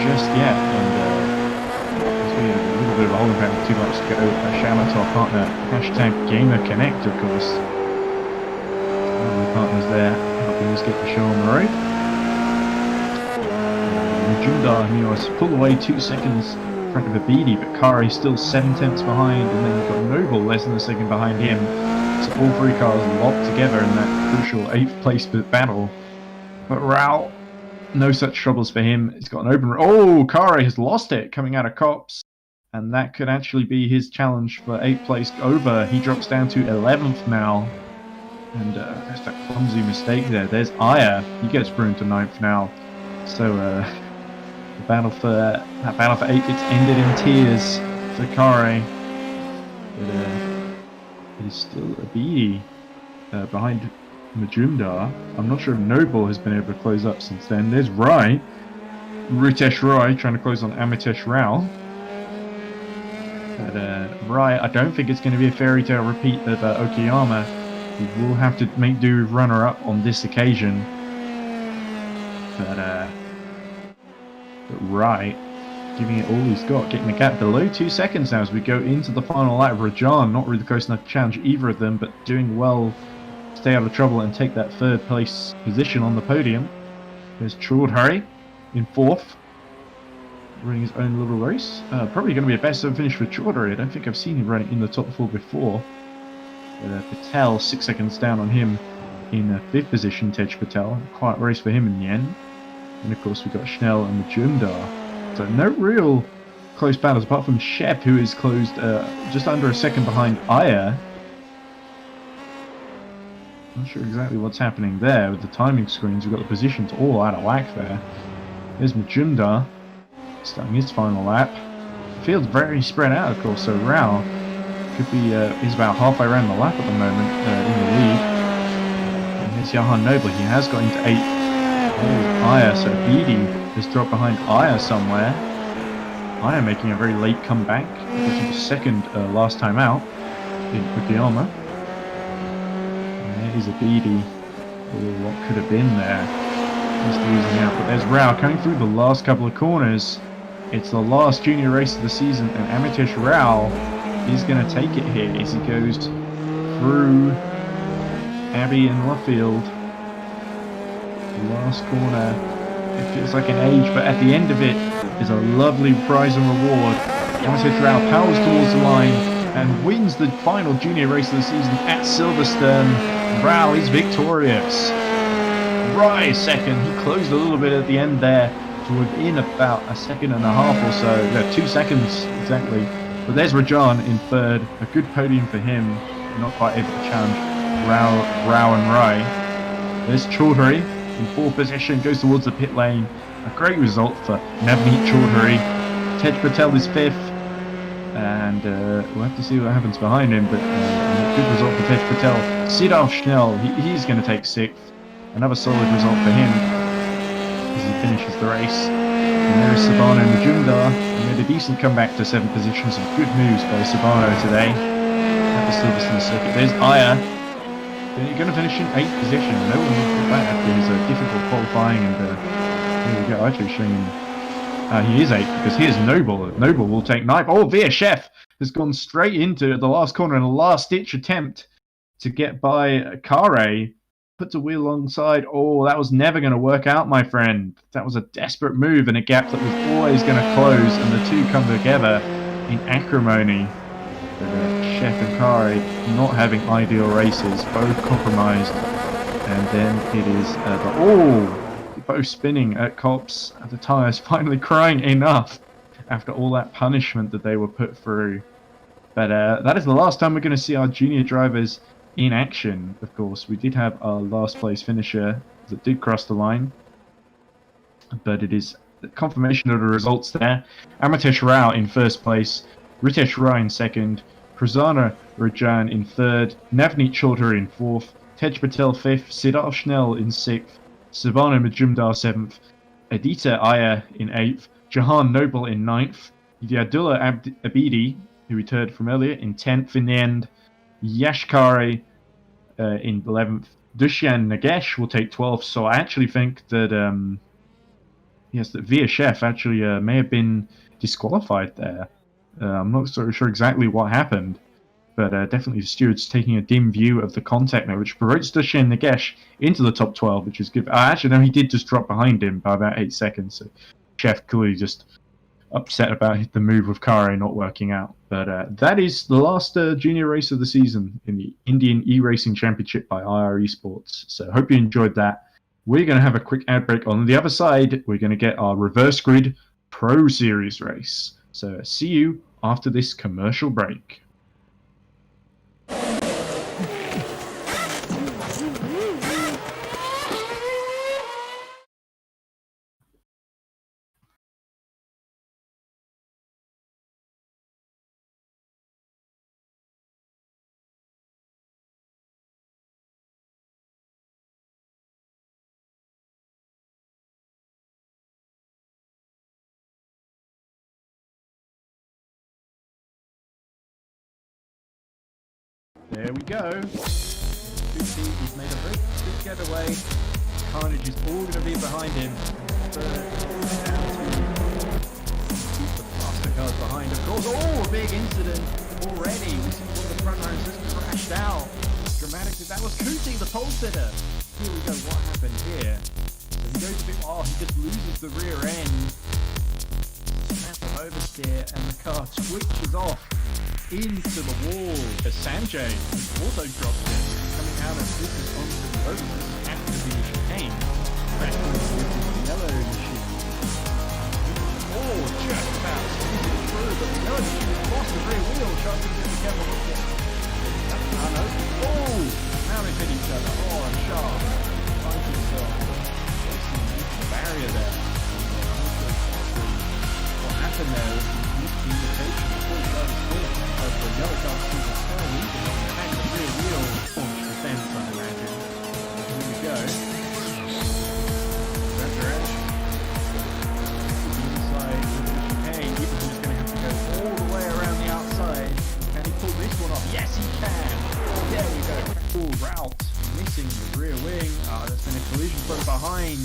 just yet. And as we have a little bit of a holding pattern with 2 laps to go, shout out to our partner, #GamerConnect, of course. One of the partners there helping us get the show on the road. Jundar, he was pulled away 2 seconds in front of Abidi, but Kari still 7 tenths behind, and then you've got Noble less than a second behind him. So all 3 cars locked together in that crucial 8th place battle. But Rao, no such troubles for him. He's got an open... Oh, Kari has lost it coming out of Cops. And that could actually be his challenge for 8th place over. He drops down to 11th now. And that's that clumsy mistake there. There's Aya. He gets through into 9th now. So the battle for 8th, it's ended in tears for Kare. But it is still Abidi behind Majumdar. I'm not sure if Noble has been able to close up since then. There's Rai. Ritesh Rai trying to close on Amitesh Rao. But Rai, I don't think it's going to be a fairy tale repeat of Okayama. He will have to make do with runner-up on this occasion. But Rai giving it all he's got, getting the gap below 2 seconds now as we go into the final lap. Rajan not really close enough to challenge either of them, but doing well to stay out of trouble and take that 3rd place position on the podium. There's Chaudhary in 4th, running his own little race. Probably going to be a best ever finish for Chaudhary. I don't think I've seen him running in the top 4 before. But Patel 6 seconds down on him in 5th position. Tej Patel, quiet race for him in the end. And of course we've got Schnell and Majumdar. So no real close battles apart from Shep, who is closed just under a second behind Aya. Not sure exactly what's happening there with the timing screens. We've got the positions all out of whack there. There's Majumdar starting his final lap. The field's very spread out, of course, so Rao could be he's about halfway around the lap at the moment in the lead. And here's Johan Noble. He has got into 8th. Oh, Aya, so Beatty has dropped behind Aya somewhere. Aya making a very late comeback because he was 2nd last time out in Okayama. And there's a Beatty. Oh, what could have been there? He's losing out, but there's Rao coming through the last couple of corners. It's the last junior race of the season, and Amitesh Rao is going to take it here as he goes through Abbey and Luffield. Last corner, it feels like an age, but at the end of it is a lovely prize and reward. Amitesh Rao powers towards the line and wins the final junior race of the season at Silverstone. Rao is victorious. Rai 2nd, he closed a little bit at the end there to within about 1.5 seconds or so. Yeah, 2 seconds exactly. But there's Rajan in 3rd, a good podium for him, not quite able to challenge Rao and Rai. There's Chaudhary in 4th position, goes towards the pit lane. A great result for Navneet Chaudhary. Tej Patel is 5th, and we'll have to see what happens behind him, but a good result for Tej Patel. Siddharth Schnell, he's going to take 6th. Another solid result for him as he finishes the race. And there is Sabano Majumdar. He made a decent comeback to 7th position. Some good news by Sabano today at the Silverstone circuit. There's Aya. You're going to finish in 8th position. No one will put that after his difficult qualifying. And there we go. Actually showing him. He is 8th because here's Noble. Noble will take 9th. Oh, Chef has gone straight into the last corner in a last-ditch attempt to get by Kare. Puts a wheel alongside. Oh, that was never going to work out, my friend. That was a desperate move and a gap that was always going to close, and the two come together in acrimony. Chef and Kare not having ideal races, both compromised, and then it is both spinning at Cops. The tyres finally crying enough after all that punishment that they were put through. But that is the last time we're going to see our junior drivers in action, of course, we did have our last place finisher that did cross the line, but it is confirmation of the results there. Amitesh Rao in first place, Ritesh Rai in second, Prasanna Rajan in third, Navneet Chaudhary in fourth, Tej Patel fifth, Siddharth Schnell in sixth, Savannah Majumdar seventh, Aditya Iyer in eighth, Jahan Noble in ninth, Yadullah Abidi, who we heard from earlier, in 10th in the end, Yashkari in 11th. Dushan Nagesh will take 12th. So I actually think that that VSF actually may have been disqualified there. I'm not so sure exactly what happened, but definitely the stewards taking a dim view of the contact there, which promotes Dushan Nagesh into the top 12, which is good. Actually, no, he did just drop behind him by about 8 seconds. So Chef clearly just upset about the move with Kare not working out. But that is the last junior race of the season in the Indian eRacing Championship by IR Esports. So I hope you enjoyed that. We're going to have a quick ad break. On the other side, we're going to get our reverse grid Pro Series race. So see you after this commercial break. There we go. He's made a very good getaway. Carnage is all going to be behind him. Down to keep the faster cars behind. Of course, a big incident already. We see one of the front runners just crashed out dramatically. That was Kuti, the pole sitter. Here we go. What happened here? So he goes a bit. He just loses the rear end. Massive oversteer, and the car switches off into the wall as Sanjay also dropped it, coming out of this is onto the road. This is after the chicane. Crashing into the yellow machine. Just about squeezing through, but no, she lost the rear wheel, trying to get the camera hooked in. Now they've hit each other. And Sharp finds himself facing the barrier there. What happened there was miscommunication before he got his wheel. The yellow car sees a turn even and the rear wheel launch the fence, I imagine. Here we go. That's the edge. Inside with the chicane, Ibrahim is going to have to go all the way around the outside. Can he pull this one off? Yes, he can! There we go. Full route, missing the rear wing. There's been a collision from behind.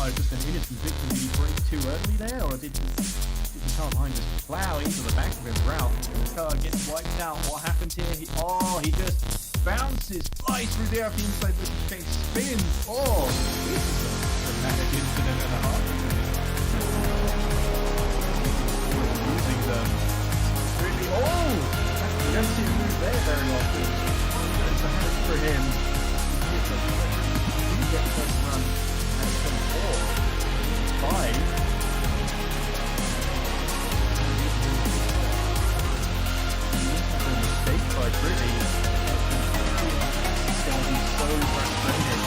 Just an innocent victim. Did he brake too early there, or did the car behind just plow into the back of his route? And the car gets wiped out. What happens here? He just bounces, flies through there off the inside, the thing spins. This is a dramatic incident and a half. Using the really, you don't see him move there very often. It's a hand for him. He gets the first run. And from 4, 5. By Pretty, it's going to be so frustrating.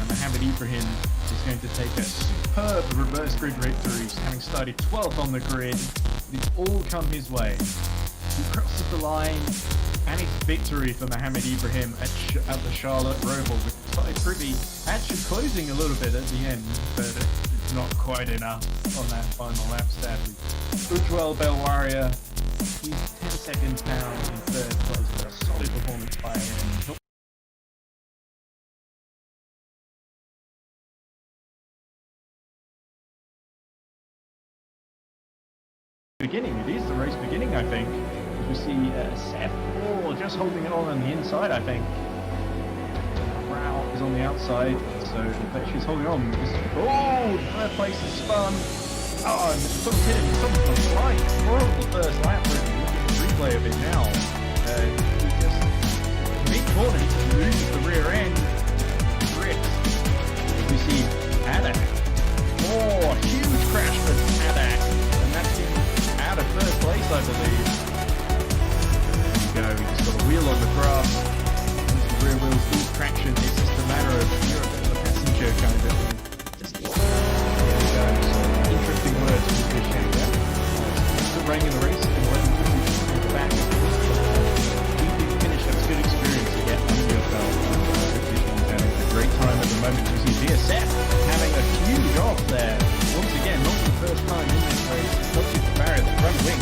And Mohamed Ibrahim is going to take a superb reverse grid victory, having started 12th on the grid. It's all come his way. He crosses the line, and it's victory for Mohamed Ibrahim at the Charlotte Roval, with Ty Privy actually closing a little bit at the end, but it's not quite enough on that final lap, sadly. Ujwal Belwaria, he's 10 seconds down in third place, but a solid performance by him. It is the race beginning, I think. We see Seth just holding it on the inside, I think. Rao is on the outside, so she's holding on. Third place is spun. And someone's hit him. Someone's on the line. Horrible first lap. Look at the replay of it now. He just mid-corner, he just loses the rear end. Grips. We see Adak. Huge crash for Adak. And that's him out of first place, I believe. There we go. We just got a wheel on the drive. there. Once again, not for the first time in this race, not just the barrier, the front wing.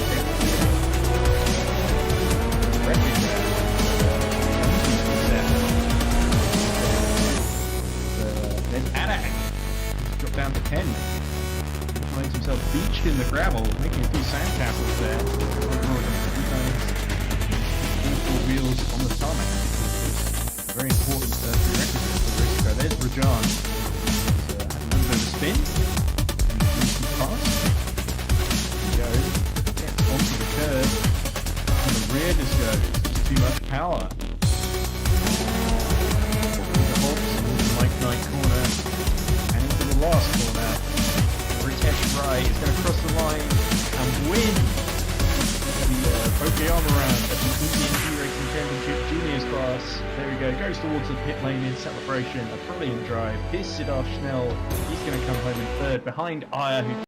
Then Adak dropped down to 10. Finds himself beached in the gravel, making a few sandcastles there. Four wheels on the tarmac. Very important prerequisite for the race car. There's Rajan. Had a little bit of a spin. Pass. There he goes. Gets onto the curve. And the rear just goes. Just too much power. The Hawks into the Mike Knight corner. And into the last corner. Ritesh Rai is going to cross the line and win the Pokeyama round at the Indian eRacing Championship Juniors class. There we go, goes towards the pit lane in celebration. A brilliant drive. Here's Siddharth Schnell. He's going to come home in third behind Aya, who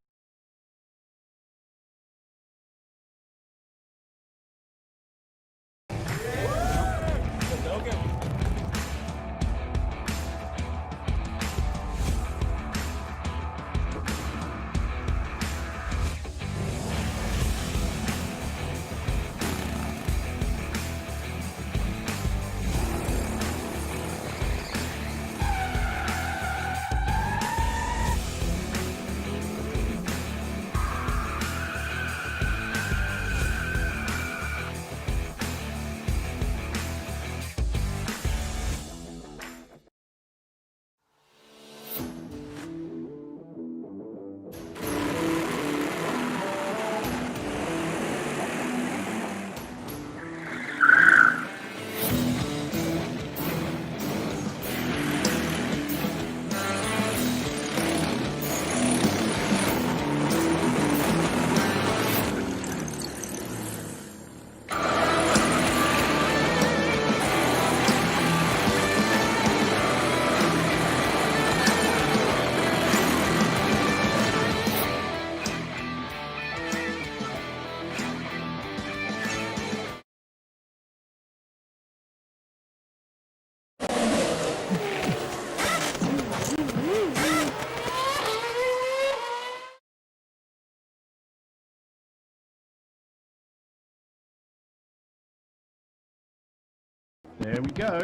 there we go.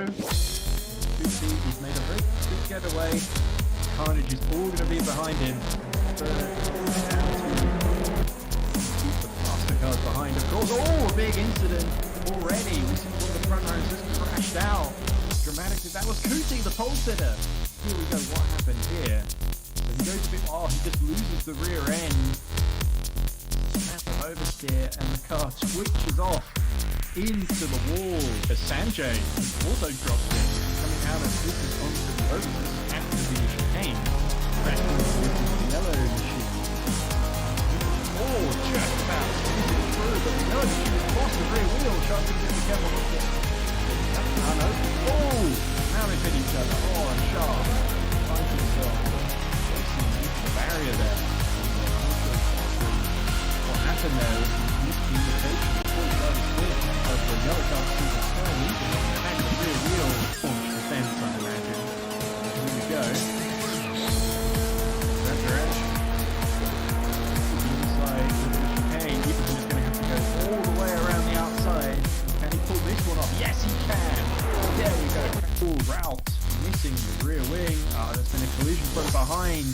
He's made a very good getaway. Carnage is all going to be behind him. Keep the faster cars behind, of course. Oh, a big incident already. We see one of the front runners just crashed out. Dramatically, that was Kuti, the pole sitter. Here we go, what happened here? So he goes a bit, he just loses the rear end. Massive oversteer, and the car switches off into the wall as Sanjay also drops it, coming out of this onto the oversteer after the chicane. Back into the yellow machine. Just about squeezing through, but we know that she was lost the rear wheel. Sharp to be careful with it. Now they've hit each other. And Sharp finds himself facing the barrier there. What happened there was miscommunication before the other switch. The yellow car sees a turn into it and hang the rear wheel on the fence, I imagine. Here we go. That's your edge. Inside with the chicane. Ibrahim is going to have to go all the way around the outside. Can he pull this one off? Yes, he can. There we go. Cool route. Missing the rear wing. There's been a collision from behind.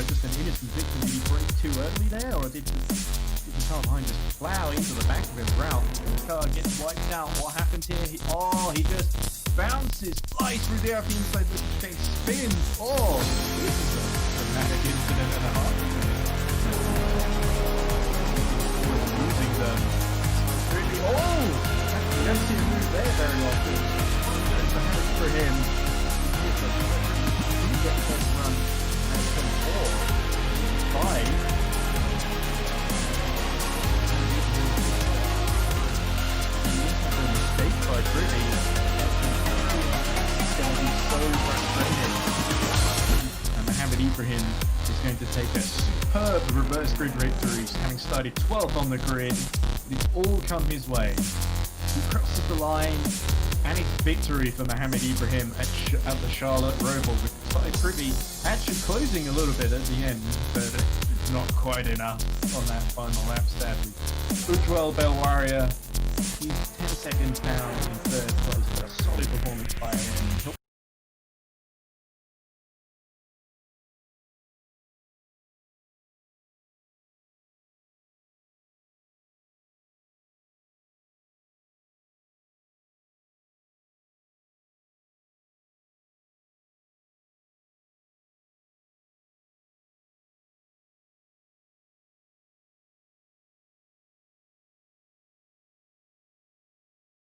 Just an innocent victim. Did he brake too early there, or did the car behind just plow into the back of his route? The car gets wiped out. What happens here? He just bounces, flies through the air, inside the chicane, spins. This is a dramatic incident and a half. Using the really, you don't see him move there very often. There's the head for him. He gets the first run. And 5. Mistake by Brittany. It's going to be so frustrating. And Mohamed Ibrahim is going to take a superb reverse grid victory, having started 12th on the grid. It's all come his way. He crosses the line And it's victory for Mohammed Ibrahim at the Charlotte Roval, with Ty Privy actually closing a little bit at the end, but not quite enough on that final lap, sadly. Ujwal Belwaria, he's 10 seconds down in third place, but a solid performance by him.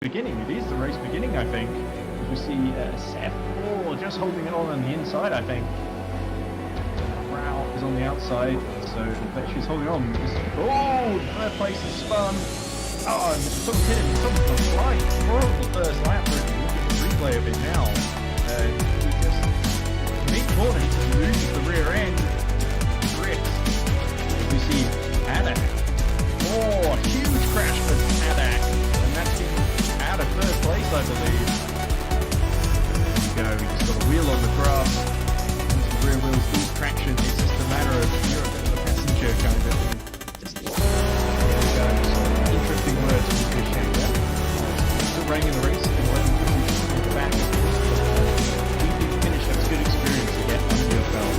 Beginning, it is the race beginning, I think. We see Seth Moore just holding it on the inside, I think. Rao is on the outside, so she's holding on. Oh, third place is spun. Oh, and someone's hit him. Someone's flying. Horrible first lap. Look at the replay of it now. He just mid-corner, he just loses the rear end. Drifts. We see Adak. Oh, huge crash for Adak. And that's him out of first place, I believe. There we go, we just got a wheel on the grass. Once the rear wheels lose traction, it's just a matter of you're a bit of a passenger kind of thing. Just there we go. Some interesting words from Chris Shanker. Still running in the race, and running in the back. We did finish, that's a good experience to get under your belt.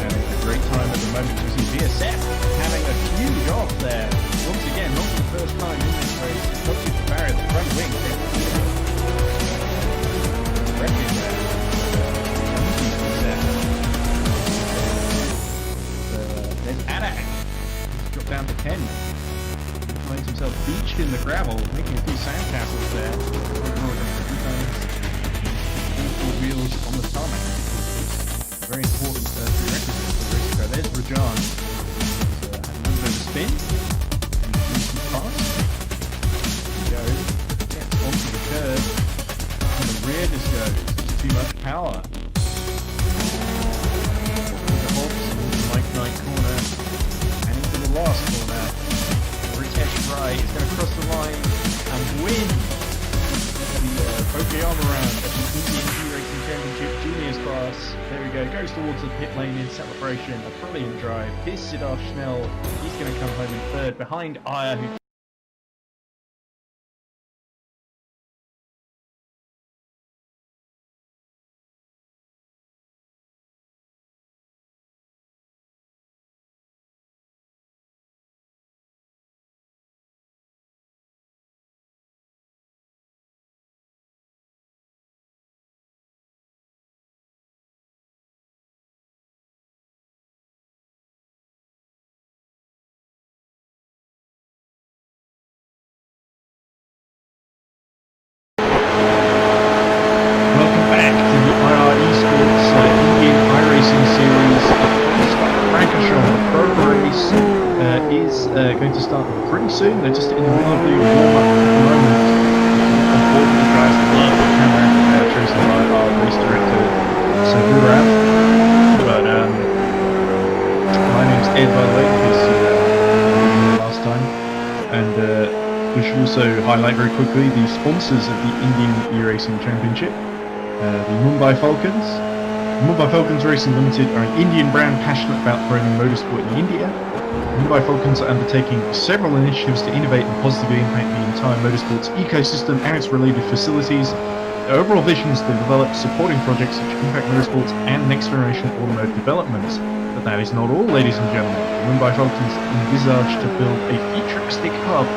Having a great time at the moment. You see VSF having a huge off there. Once again, not for the first time in this race. Not too far at the front wing. There's Adak. He's dropped down to 10. He finds himself beached in the gravel, making a few sandcastles there. All wheels on the tarmac. Very important prerequisite for the race car. There's Rajan. A little bit of spin. Pass. Goes. Gets onto the curve. And the rear just goes. It's too much power. The Hawks into the Mike Knight corner. And into the last corner. Ritesh Rai is going to cross the line and win the Pokeyama round at the Indian eRacing Championship Juniors class. There we go, goes towards the pit lane in celebration. A brilliant drive. Here's Siddharth Schnell. He's going to come home in third behind Aya, who going to start pretty soon. They're just in the middle of the warm-up at the moment. Unfortunately, guys, love the camera chosen by our race director, Sagurav. But my name's Ed, by the way, because last time. And we should also highlight very quickly the sponsors of the Indian eRacing Championship, the Mumbai Falcons. Mumbai Falcons Racing Limited are an Indian brand passionate about promoting motorsport in India. Mumbai Falcons are undertaking several initiatives to innovate and positively impact the entire motorsports ecosystem and its related facilities. Their overall vision is to develop supporting projects which impact motorsports and next generation automotive developments. But that is not all, ladies and gentlemen. The Mumbai Falcons envisage to build a futuristic hub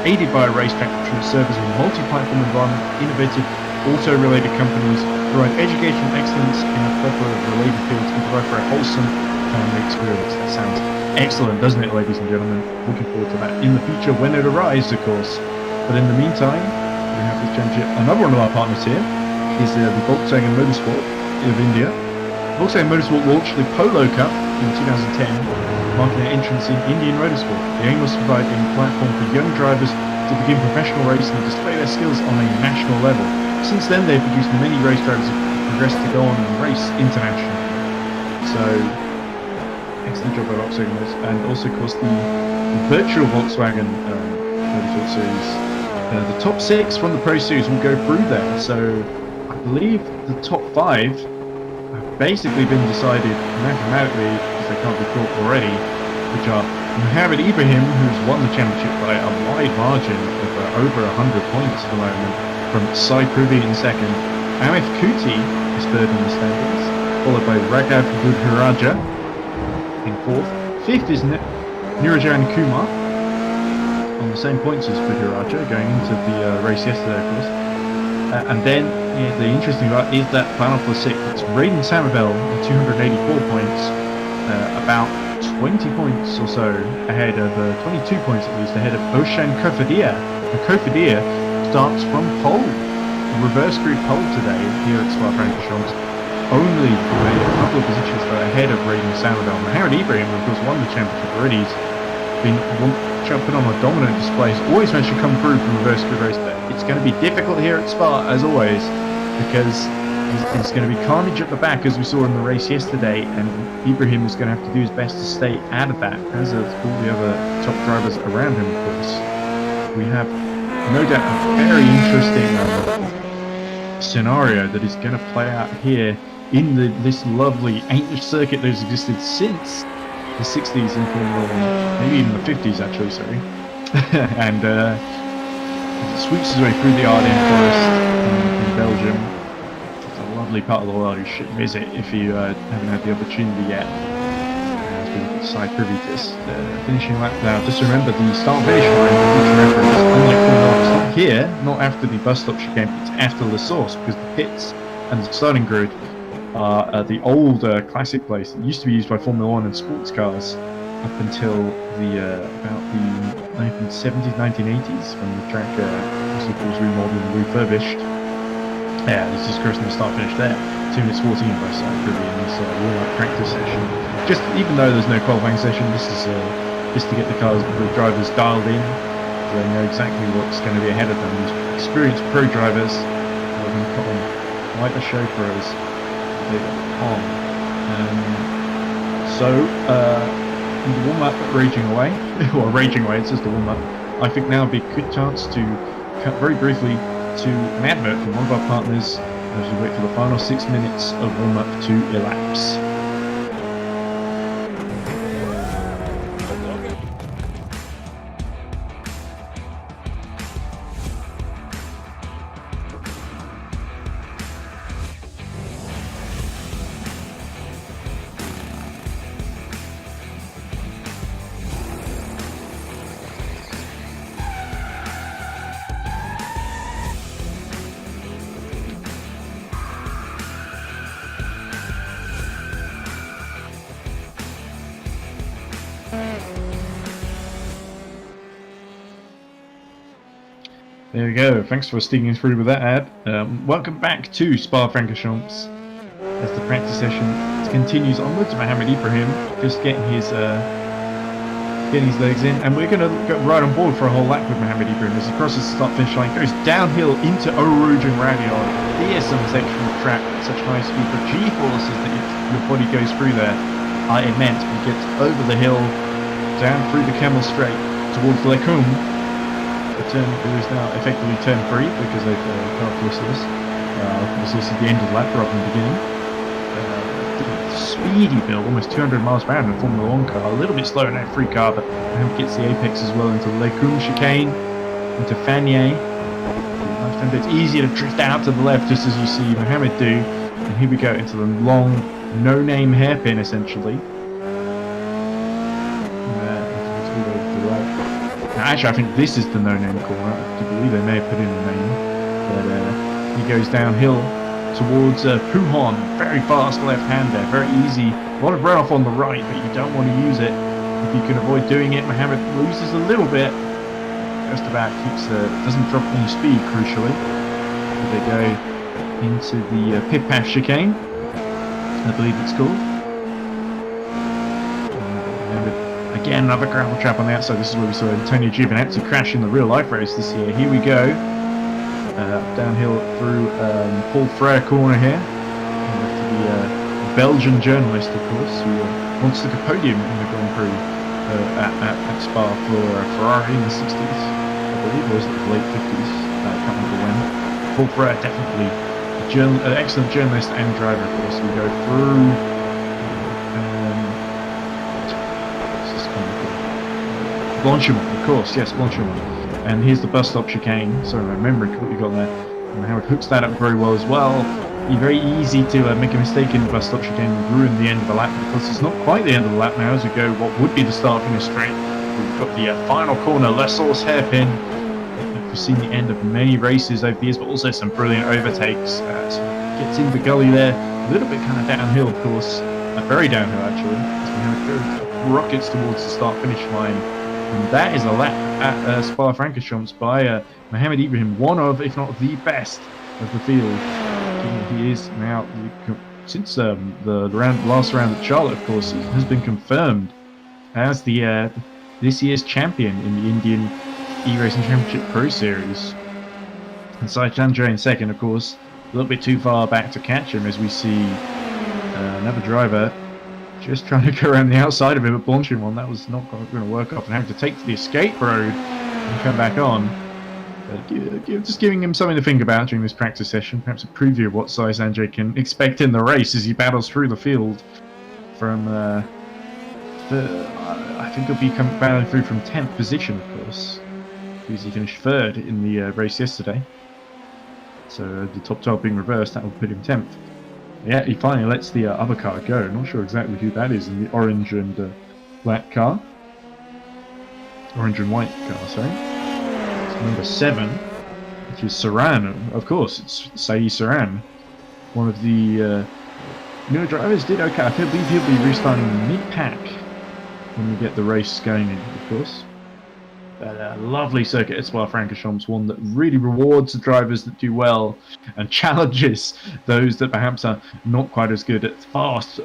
aided by a racetrack which will serve as a multi-platform environment for innovative auto-related companies, provide educational excellence in a plethora of related fields, and provide for a wholesome family experience. That sounds excellent, doesn't it, ladies and gentlemen? Looking forward to that in the future when it arrives, of course. But in the meantime, we have this championship. Another one of our partners here is the Volkswagen Motorsport of India. Volkswagen Motorsport launched the Polo Cup in 2010, marking their entrance in Indian motorsport. The aim was to provide a platform for young drivers to begin professional racing and display their skills on a national level. Since then, they've produced many race drivers who progressed to go on and race internationally. So, excellent job by Volkswagen, and also, of course, the virtual Volkswagen Motorsport Series The top 6 from the Pro Series will go through there, so I believe the top 5 have basically been decided mathematically, because they can't be caught already, which are Mohammed Ibrahim, who's won the championship by a wide margin of over 100 points at the moment, from Sai Privy in second. Amith Kuti is third in the standings, followed by Raghav Budhiraja in fourth. Fifth is Nirajan Kumar, on the same points as Budhiraja, going into the race yesterday, of course. And then the interesting part is that final for sixth. It's Raiden Samabel with 284 points, about 20 points or so ahead of, 22 points at least ahead of Oshan Kofadir. And Kofadir starts from pole, the reverse grid pole today here at Spa-Francorchamps. Only a couple of positions ahead of Raiden Samabel. Mohammed Ibrahim, of course, won the championship already. He's been jumping on a dominant display. He's always managed to come through from reverse grid race, but it's going to be difficult here at Spa, as always, because it's going to be carnage at the back, as we saw in the race yesterday, and Ibrahim is going to have to do his best to stay out of that, as of all the other top drivers around him, of course. We have, no doubt, a very interesting scenario that is going to play out here in this lovely ancient circuit that has existed since the 60s in Formula 1, maybe even the 50s actually, sorry. And it sweeps its way through the Ardennes forest in Belgium. It's a lovely part of the world you should visit if you haven't had the opportunity yet. Side privy just finishing lap now. Just remember the start finish line for future reference, unlike Formula 1, it's not here, not after the bus stop chicane, it's after the source, because the pits and the starting grid are the old classic place that used to be used by Formula 1 and sports cars up until the about the 1970s, 1980s, when the track was remodeled and refurbished. Yeah, this is crossing the start finish there. 2 minutes 14 by side privy in this warm-up practice session. Just even though there's no qualifying session, this is just to get the drivers dialed in, so they know exactly what's going to be ahead of them. These experienced pro drivers are going to put on quite a show for us. On. So, in the warm-up, raging away, or raging away, it's just a warm-up. I think now would be a good chance to cut very briefly to an advert from one of our partners as we wait for the final 6 minutes of warm-up to elapse. There we go. Thanks for sticking through with that ad. Welcome back to Spa-Francorchamps as the practice session continues onwards. Mohammed Ibrahim just getting his legs in, and we're going to go right on board for a whole lap with Mohammed Ibrahim as he crosses the start-finish line, goes downhill into Orujan Radion. Fearsome section of track at such high speed, the G-forces that your body goes through there are immense. He gets over the hill, down through the Camel Straight towards Lecum. The turn is now effectively turn 3 because they've cut off this. This is the end of the lap rather than the beginning. Speedy build, almost 200 miles per hour in a Formula 1 car. A little bit slower in a free car, but gets the apex as well into Lecum chicane, into Fanier. It's easier to drift out to the left just as you see Mohammed do. And here we go into the long, no-name hairpin essentially. Actually, I think this is the no-name corner. I believe they may have put in the name. But he goes downhill towards Puhon. Very fast left-hander, very easy. A lot of runoff on the right, but you don't want to use it. If you can avoid doing it, Mohammed loses a little bit. Just about keeps, doesn't drop any speed, crucially. They go into the Pit-Pass chicane, I believe it's called. Again, another gravel trap on the outside. This is where we saw Antonio Giovinazzi crash in the real-life race this year. Here we go. Downhill through Paul Frere corner here. The Belgian journalist, of course, who wants to podium in the Grand Prix at Spa for Ferrari in the 60s, I believe, or was it the late 50s? I can't remember when. Paul Frere, definitely an excellent journalist and driver, of course. We go through. What's this kind of Blanchimont, of course, yes, Blanchimont. And here's the bus stop chicane. Sorry, my memory quickly got there. And Howard hooks that up very well as well. Very easy to make a mistake in the bus stop chicane and ruin the end of the lap. Because it's not quite the end of the lap now as we go what would be the start finish straight. We've got the final corner, Lesauce hairpin. We've seen the end of many races over the years, but also some brilliant overtakes. So gets in the gully there, a little bit kind of downhill, of course, very downhill actually. As we rockets towards the start finish line, and that is a lap at Spa-Francorchamps by Mohamed Ibrahim, one of, if not the best of the field. He is now, since the last round at Charlotte, of course, has been confirmed as the this year's champion in the Indian eRacing Championship Pro Series. And Sanjay in second, of course, a little bit too far back to catch him as we see another driver just trying to go around the outside of him at Blanchimont. That was not going to work up, and having to take to the escape road and come back on. But just giving him something to think about during this practice session, perhaps a preview of what Sanjay can expect in the race as he battles through the field from I think he'll be battling through from 10th position, of course, because he finished 3rd in the race yesterday. So the top 12 being reversed, that will put him 10th. Yeah, he finally lets the other car go. Not sure exactly who that is in the orange and black car. Orange and white car, sorry. It's number 7, which is Saran. Of course, it's Saeed Saran. One of the newer drivers did okay. I believe he'll be restarting mid-pack when we get the race going in, of course. But a lovely circuit at Spa-Francorchamps, one that really rewards the drivers that do well and challenges those that perhaps are not quite as good at fast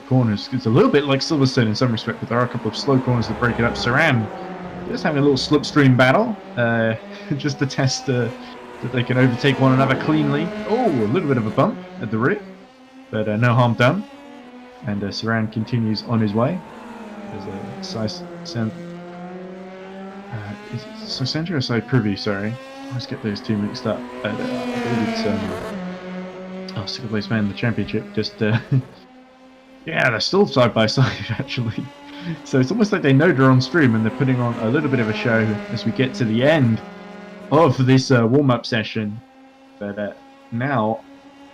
corners. It's a little bit like Silverstone in some respect, but there are a couple of slow corners that break it up. Saran just having a little slipstream battle, just to test that they can overtake one another cleanly. Oh, a little bit of a bump at the rear, but no harm done. And Saran continues on his way. There's a is it Sandra or Side Privy, sorry. I always get those two mixed up. I believe it's second place man in the championship. Just yeah, they're still side by side actually. So it's almost like they know they're on stream and they're putting on a little bit of a show as we get to the end of this warm-up session. But now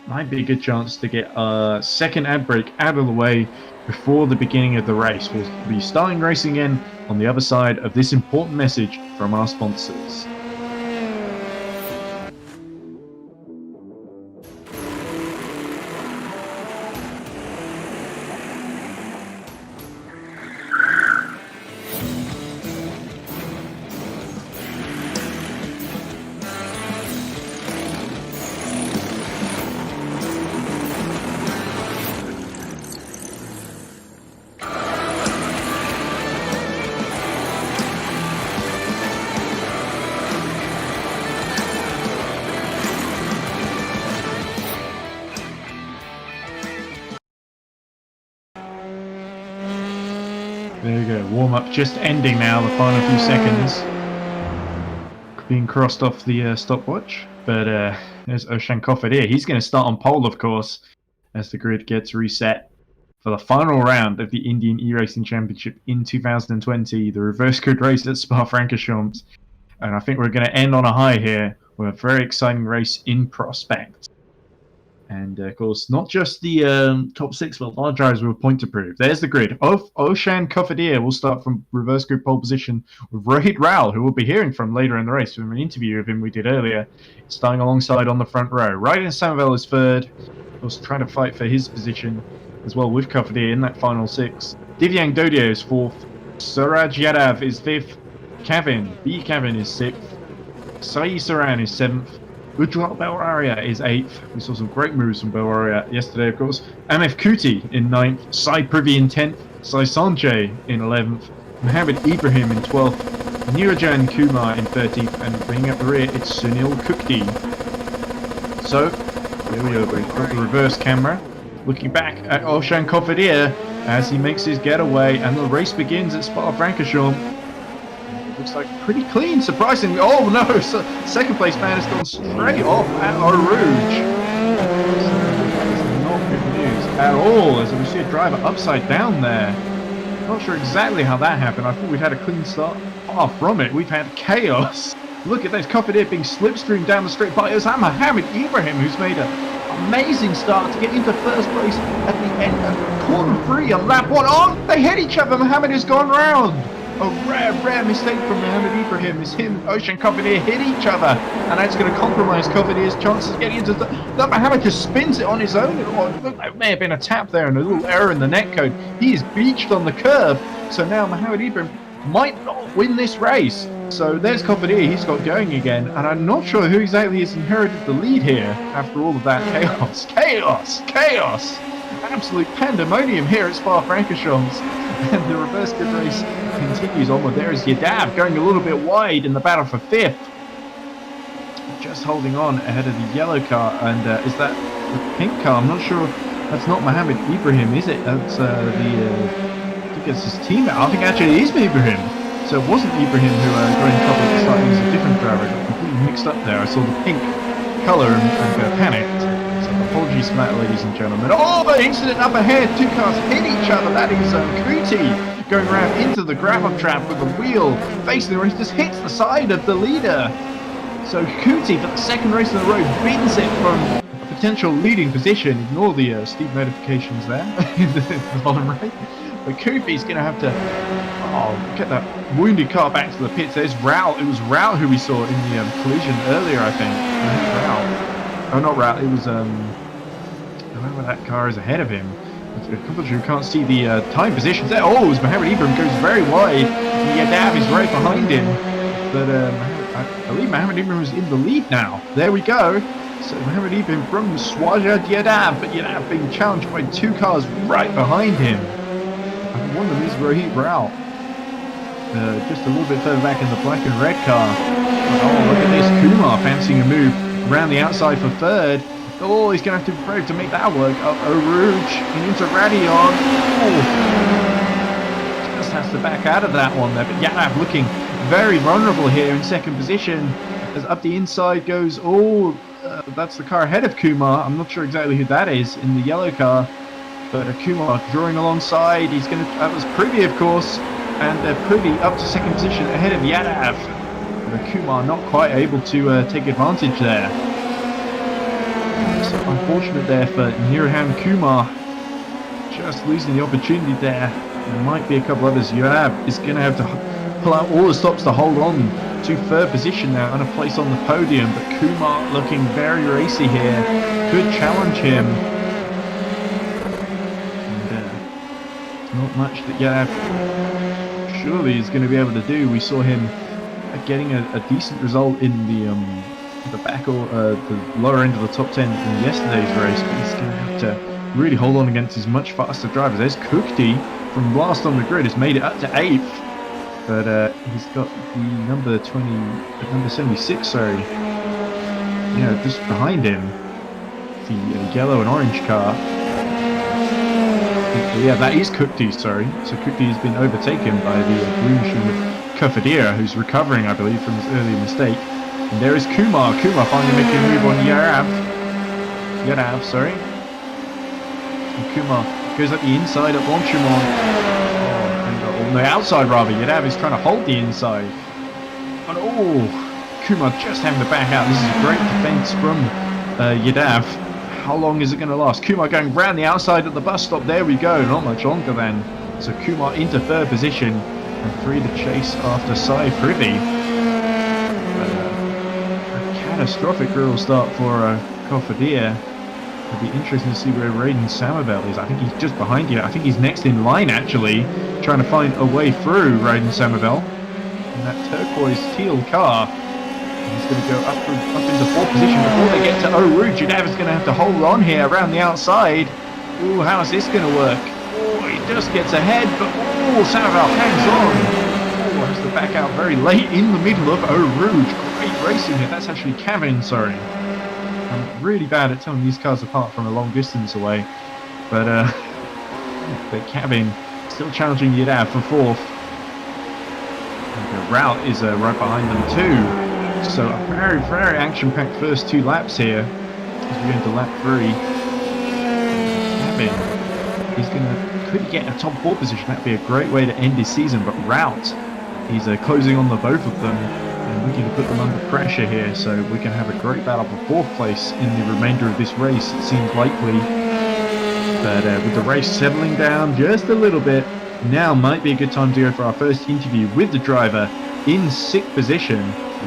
might be a good chance to get a second ad break out of the way before the beginning of the race. We'll be starting racing again on the other side of this important message from our sponsors. There you go, warm-up just ending now, the final few seconds being crossed off the stopwatch. But there's Oshan Koffadir. He's going to start on pole, of course, as the grid gets reset for the final round of the Indian eRacing Championship in 2020, the reverse grid race at Spa-Francorchamps. And I think we're going to end on a high here with a very exciting race in prospect. And of course, not just the top 6, but our drivers with a point to prove. There's the grid. Oshan Koffadir will start from reverse grid pole position with Rohit Rao, who we'll be hearing from later in the race from an interview of him we did earlier, starting alongside on the front row. Ryden Samavel is 3rd, of course, trying to fight for his position as well with Koffadir in that final 6. Divyang Dodio is 4th. Suraj Yadav is 5th. Kevin is 6th. Sai Saran is 7th. Ujjwal Belraria is 8th. We saw some great moves from Belraria yesterday, of course. Amif Kuti in 9th. Sai Privy in 10th. Sai Sanjay in 11th. Mohamed Ibrahim in 12th. Nirajan Kumar in 13th. And bringing up the rear, it's Sunil Kukti. So, here we go. We've got the reverse camera. Looking back at Oshan Koffadir as he makes his getaway. And the race begins at Spa-Francorchamps. looks like pretty clean, surprisingly. Oh no, so second place man has gone straight off at Eau Rouge. So that is not good news at all, as we see a driver upside down there. Not sure exactly how that happened. I thought we'd had a clean start. Far from it, we've had chaos. Look at this, Coffidier being slipstreamed down the straight by Mohammed Ibrahim, who's made an amazing start to get into first place at the end of corner 3 on lap 1. Oh, they hit each other. Mohammed has gone round. A rare mistake from Mohammed Ibrahim is him, Ocean Coffidier hit each other, and that's going to compromise Coffidier's chances of getting into the... Mohammed just spins it on his own. It looked like may have been a tap there and a little error in the netcode. He is beached on the curb, so now Mohammed Ibrahim might not win this race. So there's Coffidier, he's got going again, and I'm not sure who exactly has inherited the lead here after all of that chaos. Chaos! Absolute pandemonium here at Spa-Francorchamps. And the reverse grid race continues onward. There is Yadav going a little bit wide in the battle for 5th. Just holding on ahead of the yellow car, and is that the pink car? I'm not sure. That's not Mohammed Ibrahim, is it? That's I think it's his teammate. I think actually it is Ibrahim. So it wasn't Ibrahim who got in trouble at the start. It was a different driver. I got completely mixed up there. I saw the pink colour and panicked. So apologies for that, ladies and gentlemen. Oh, the incident up ahead. 2 cars hit each other. That is Kuti going around into the gravel trap with the wheel facing the race. Just hits the side of the leader. So Kuti, for the second race in a row, beats it from a potential leading position. Ignore the steep notifications there in the bottom right. But Kofi's going to have to get that wounded car back to the pits. There's Raul. It was Raul who we saw in the collision earlier, I think. Raul. Oh, not Raul. It was whoever that car is ahead of him. A couple of you can't see the time positions there. Oh, as Mohammed Ibrahim goes very wide. Yadav is right behind him. But I believe Mohammed Ibrahim is in the lead now. There we go. So Mohammed Ibrahim from Swaja Yadav, but Yadav being challenged by 2 cars right behind him. One of them is Rohit Rao. Just a little bit further back in the black and red car. Oh, look at this. Kumar fancying a move around the outside for 3rd. Oh, he's going to have to be brave to make that work. Up Eau Rouge and into Radion. Oh, just has to back out of that one there. But Yadav looking very vulnerable here in 2nd position. As up the inside goes, that's the car ahead of Kumar. I'm not sure exactly who that is in the yellow car. But Kumar drawing alongside. He's going to. That was Privy, of course, and Privy up to 2nd position ahead of Yadav. But Kumar not quite able to take advantage there. So unfortunate there for Nirhan Kumar. Just losing the opportunity there. There might be a couple others. Yadav is going to have to pull out all the stops to hold on to 3rd position now and a place on the podium. But Kumar looking very racy here. Could challenge him. Not much that Yadav surely is going to be able to do. We saw him getting a decent result in the back or the lower end of the top 10 in yesterday's race, but he's going to have to really hold on against his much faster drivers. There's Kukti from last on the grid, has made it up to 8th, but he's got the number 76, sorry, just behind him, the yellow and orange car. Yeah, that is Kukti, sorry. So Kukti has been overtaken by the green shoe Coffidier, who's recovering, I believe, from his earlier mistake. And there is Kumar. Kumar finally making a move on Yadav, sorry. And Kumar goes up the inside at Longchamon. On the outside, rather. Yadav is trying to hold the inside. And Kumar just having to back out. This is a great defense from Yadav. How long is it going to last? Kumar going round the outside at the bus stop. There we go. Not much longer then. So Kumar into 3rd position and 3 to chase after Sai Privy. A catastrophic real start for Coffidier. It'll be interesting to see where Raiden Samabel is. I think he's just behind you. I think he's next in line actually, trying to find a way through Raiden Samabel in that turquoise teal car. He's going to go up into 4th position before they get to Eau Rouge. Yadav is going to have to hold on here around the outside. Ooh, how's this going to work? Oh, he just gets ahead, but Sanaval hangs on. Oh, has to back out very late in the middle of Eau Rouge. Great racing here. That's actually Kevin, sorry. I'm really bad at telling these cars apart from a long distance away. But Kevin still challenging Yadav for 4th. The route is right behind them too. So a very, very action-packed first 2 laps here as we go into lap 3. Kevin, could he get a top 4 position? That'd be a great way to end his season. But Rout, he's closing on the both of them and looking to put them under pressure here. So we can have a great battle for 4th place in the remainder of this race. It seems likely. But with the race settling down just a little bit, now might be a good time to go for our first interview with the driver in 6th position,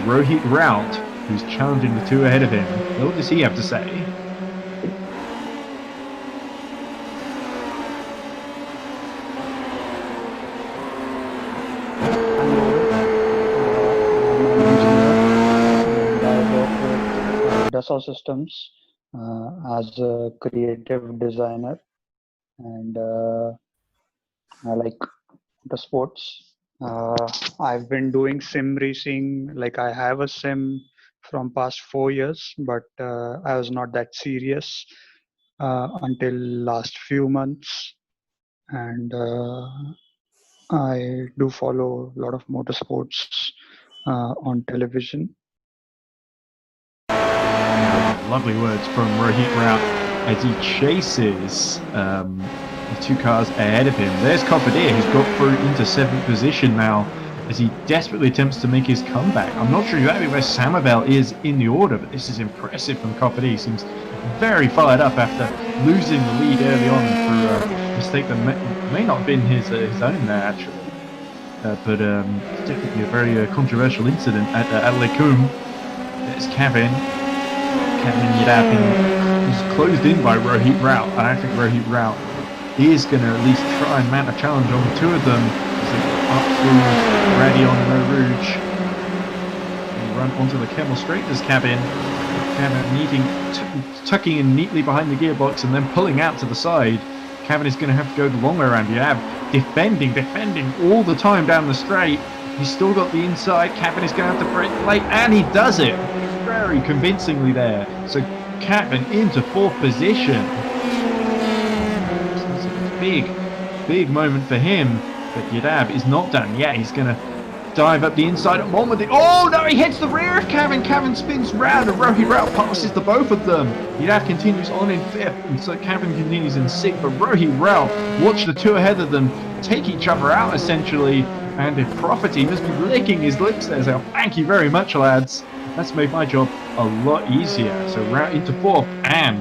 Rohit Rout, who's challenging the 2 ahead of him. What does he have to say? Dassault Systems as a creative designer, and I like the sports. I've been doing sim racing. Like, I have a sim from past 4 years, but I was not that serious until last few months, and I do follow a lot of motorsports on television. Lovely words from Rohit Rout as he chases the 2 cars ahead of him. There's Copperdeer, who's got through into 7th position now as he desperately attempts to make his comeback. I'm not sure exactly where Samabel is in the order, but this is impressive from Copperdeer. He seems very fired up after losing the lead early on through a mistake that may not have been his own there, actually. But it's definitely a very controversial incident at Adelaide Coombe. There's Kevin Yadapin is closed in by Rohit Rout, and I think Rohit Rout is going to at least try and mount a challenge on the 2 of them as they go up through Radion and Eau Rouge and run onto the Camel Straight. There's Kevin tucking in neatly behind the gearbox and then pulling out to the side. Kevin is going to have to go the long way around. You have defending all the time down the straight. He's still got the inside. Kevin is going to have to brake late, and he does it very convincingly there. So Kevin into 4th position. That's a big moment for him. But Yadab is not done yet. He's going to dive up the inside at Mohammed. Oh no, he hits the rear of Kevin. Kevin spins round and Rohit Rout passes the both of them. Yadab continues on in 5th, and so Kevin continues in 6th. But Rohit Rout, watch the 2 ahead of them take each other out essentially. And if Property must be licking his lips there, so thank you very much, lads. That's made my job a lot easier. So Rout into 4th and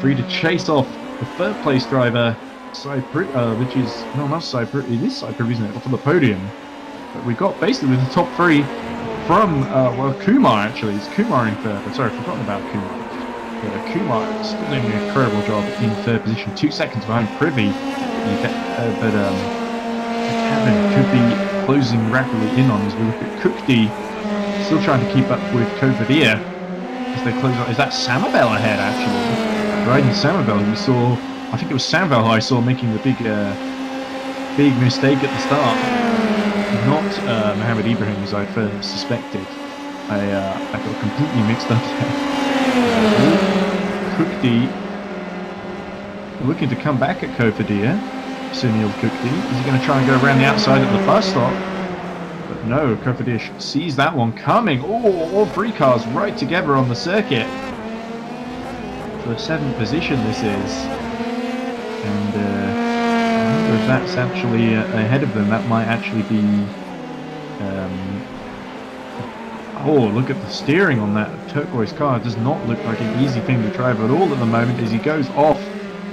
free to chase off the 3rd place driver, which is, no, not Cyprus, it is Cyprus, isn't it, for the podium. But we got basically the top 3 from, Kumar actually. It's Kumar in 3rd. Sorry, I've forgotten about Kumar. But Kumar is still doing an incredible job in 3rd position, 2 seconds behind Privy. Kevin could be closing rapidly in on as we look at Cookdy, still trying to keep up with Covadia as they close on. Is that Samabel ahead actually? Riding Samabel, we saw, I think it was Samabel who I saw making the big mistake at the start. Not Mohammed Ibrahim as I first suspected. I got completely mixed up there. Cookdy looking to come back at Covadia. Sunil Cookdy. Is he going to try and go around the outside at the bus stop? But no, Kovacic sees that one coming. Oh, all 3 cars right together on the circuit. For the 7th position this is. And I wonder if that's actually ahead of them. That might actually be... oh, look at the steering on that turquoise car. It does not look like an easy thing to drive at all at the moment as he goes off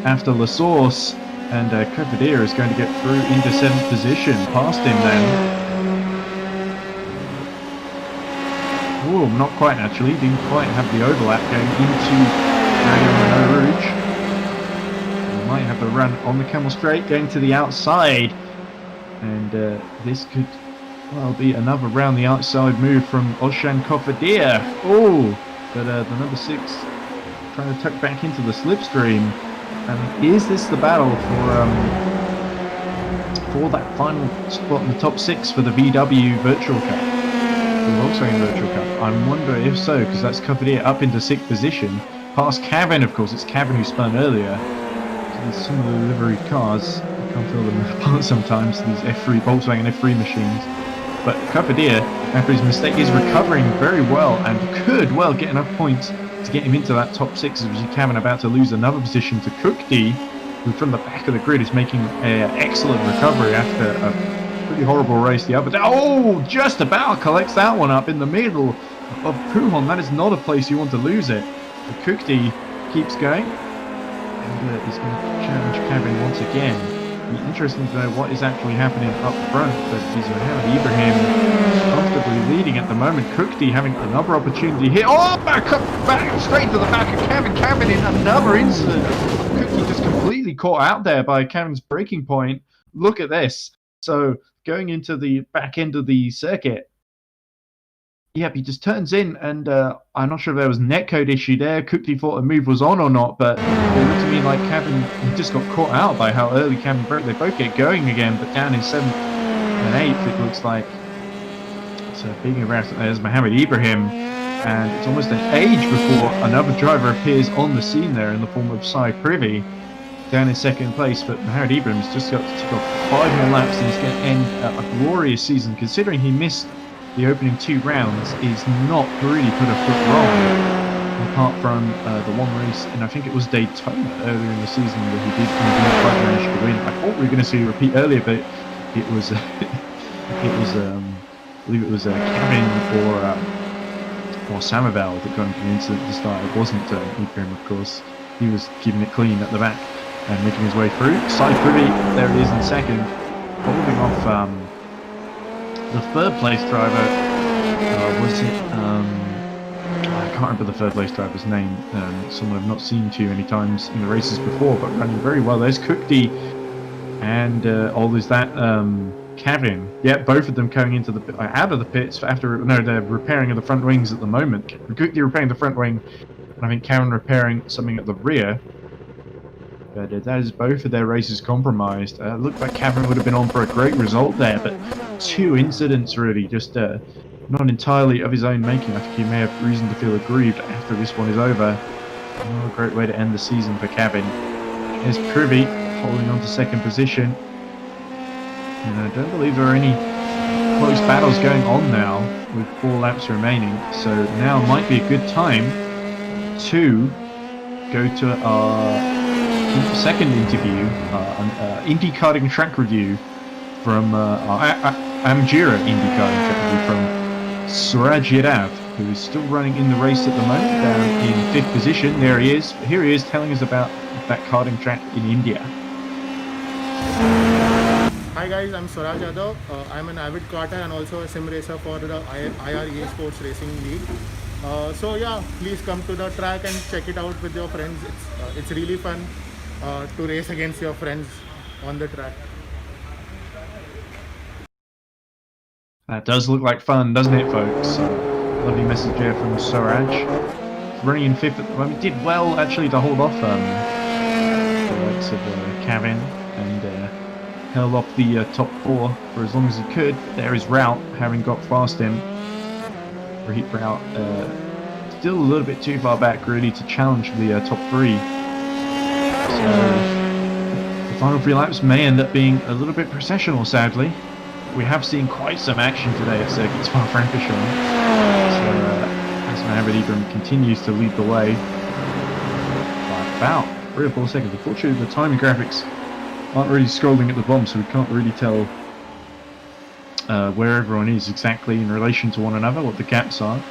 after La Source. And Covadia is going to get through into 7th position, past him then. Oh, not quite actually, didn't quite have the overlap going into Radion Rouge. We might have a run on the Camel Straight going to the outside. And this could, well, be another round the outside move from Oshan Covadia. Oh, but the number 6 trying to tuck back into the slipstream. And is this the battle for that final spot in the top 6 for the VW Virtual Cup, the Volkswagen Virtual Cup? I wonder if so, because that's Covadia up into 6th position, past Cavan, of course. It's Cavan who spun earlier. So some of the livery cars, I can't feel them apart sometimes. These F3 Volkswagen F3 machines. But Kafadir, after his mistake, is recovering very well and could well get enough points to get him into that top 6 as Cameron about to lose another position to Cookdy, who from the back of the grid is making an excellent recovery after a pretty horrible race the other day. Oh, just about collects that one up in the middle of Puhon. That is not a place you want to lose it. But Cookdy keeps going and is going to challenge Cameron once again. Interesting to know what is actually happening up front, but he's Mohammed Ibrahim comfortably leading at the moment. Cookdy having another opportunity here. Oh, back straight to the back of Kevin. Kevin in another incident. Cookdy just completely caught out there by Kevin's braking point. Look at this. So going into the back end of the circuit, yep, he just turns in, and I'm not sure if there was a netcode issue there. Cookdy thought a move was on or not, but it looked to me like Kevin just got caught out by how early Kevin broke. They both get going again, but down in 7th and 8th, it looks like. So being around, there's Mohammed Ibrahim, and it's almost an age before another driver appears on the scene there in the form of Sai Privy, down in 2nd place. But Mohammed Ibrahim's just got to tick off 5 more laps, and he's going to end a glorious season, considering he missed the opening 2 rounds. Is not really put a foot wrong, apart from the one race, and I think it was Daytona earlier in the season where he didn't quite manage to win. I thought we were going to see a repeat earlier, but it was I believe it was Kevin or Samavel that got into the incident to start. It wasn't Ibrahim, of course. He was keeping it clean at the back and making his way through. Sai Privy, there it is in 2nd, holding off the 3rd place driver. Was it I can't remember the 3rd place driver's name. Someone I've not seen too many times in the races before, but running very well. There's Cookdy, and there's that Kevin. Yeah, both of them coming into the out of the pits after. No, they're repairing the front wings at the moment. Cookdy repairing the front wing, and I think Karen repairing something at the rear. But that is both of their races compromised. Looked like Cameron would have been on for a great result there, but 2 incidents really, just not entirely of his own making. I think he may have reason to feel aggrieved after this one is over. Not a great way to end the season for Kevin. Here's Privy holding on to 2nd position. And I don't believe there are any close battles going on now with 4 laps remaining. So now might be a good time to go to our 2nd interview, an IndyCarting track review from Amgira IndyCarting track review from Suraj Yadav, who is still running in the race at the moment, down in 5th position. There he is. Here he is telling us about that karting track in India. Hi guys, I'm Suraj Yadav. I'm an avid karter and also a sim racer for the IRE Sports Racing League. So yeah, please come to the track and check it out with your friends. It's really fun to race against your friends on the track. That does look like fun, doesn't it, folks? Lovely message here from Suraj. Running in 5th at the moment. Did well actually to hold off the likes of Kevin, and held off the top 4 for as long as he could. There is Rout, having got past him. Rout still a little bit too far back really to challenge the top 3. So the final 3 laps may end up being a little bit processional, sadly. We have seen quite some action today at Circuit Spa-Francorchamps. So as Mohammed Ibrahim continues to lead the way by about 3 or 4 seconds. Unfortunately, the timing graphics aren't really scrolling at the bottom, so we can't really tell where everyone is exactly in relation to one another, what the gaps are.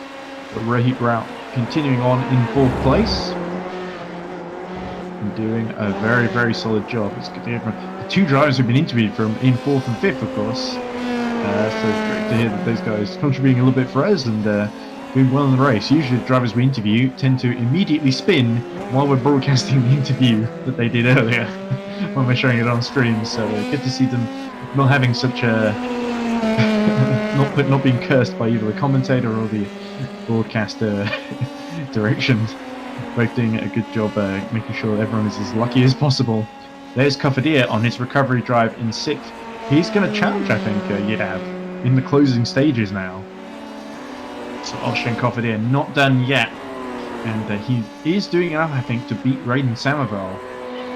But Rohit Rout continuing on in 4th place and doing a very, very solid job. It's good to hear from the 2 drivers who've been interviewed from in 4th and 5th, of course. So great to hear that those guys contributing a little bit for us and doing well in the race. Usually the drivers we interview tend to immediately spin while we're broadcasting the interview that they did earlier when we're showing it on stream. So good to see them not having such a not being cursed by either the commentator or the broadcaster directions. Both doing a good job making sure everyone is as lucky as possible. There's Kafadir on his recovery drive in 6th. He's going to challenge, I think, Yadav in the closing stages now. So Oshin Kafadir not done yet. And he is doing enough, I think, to beat Raiden Samavel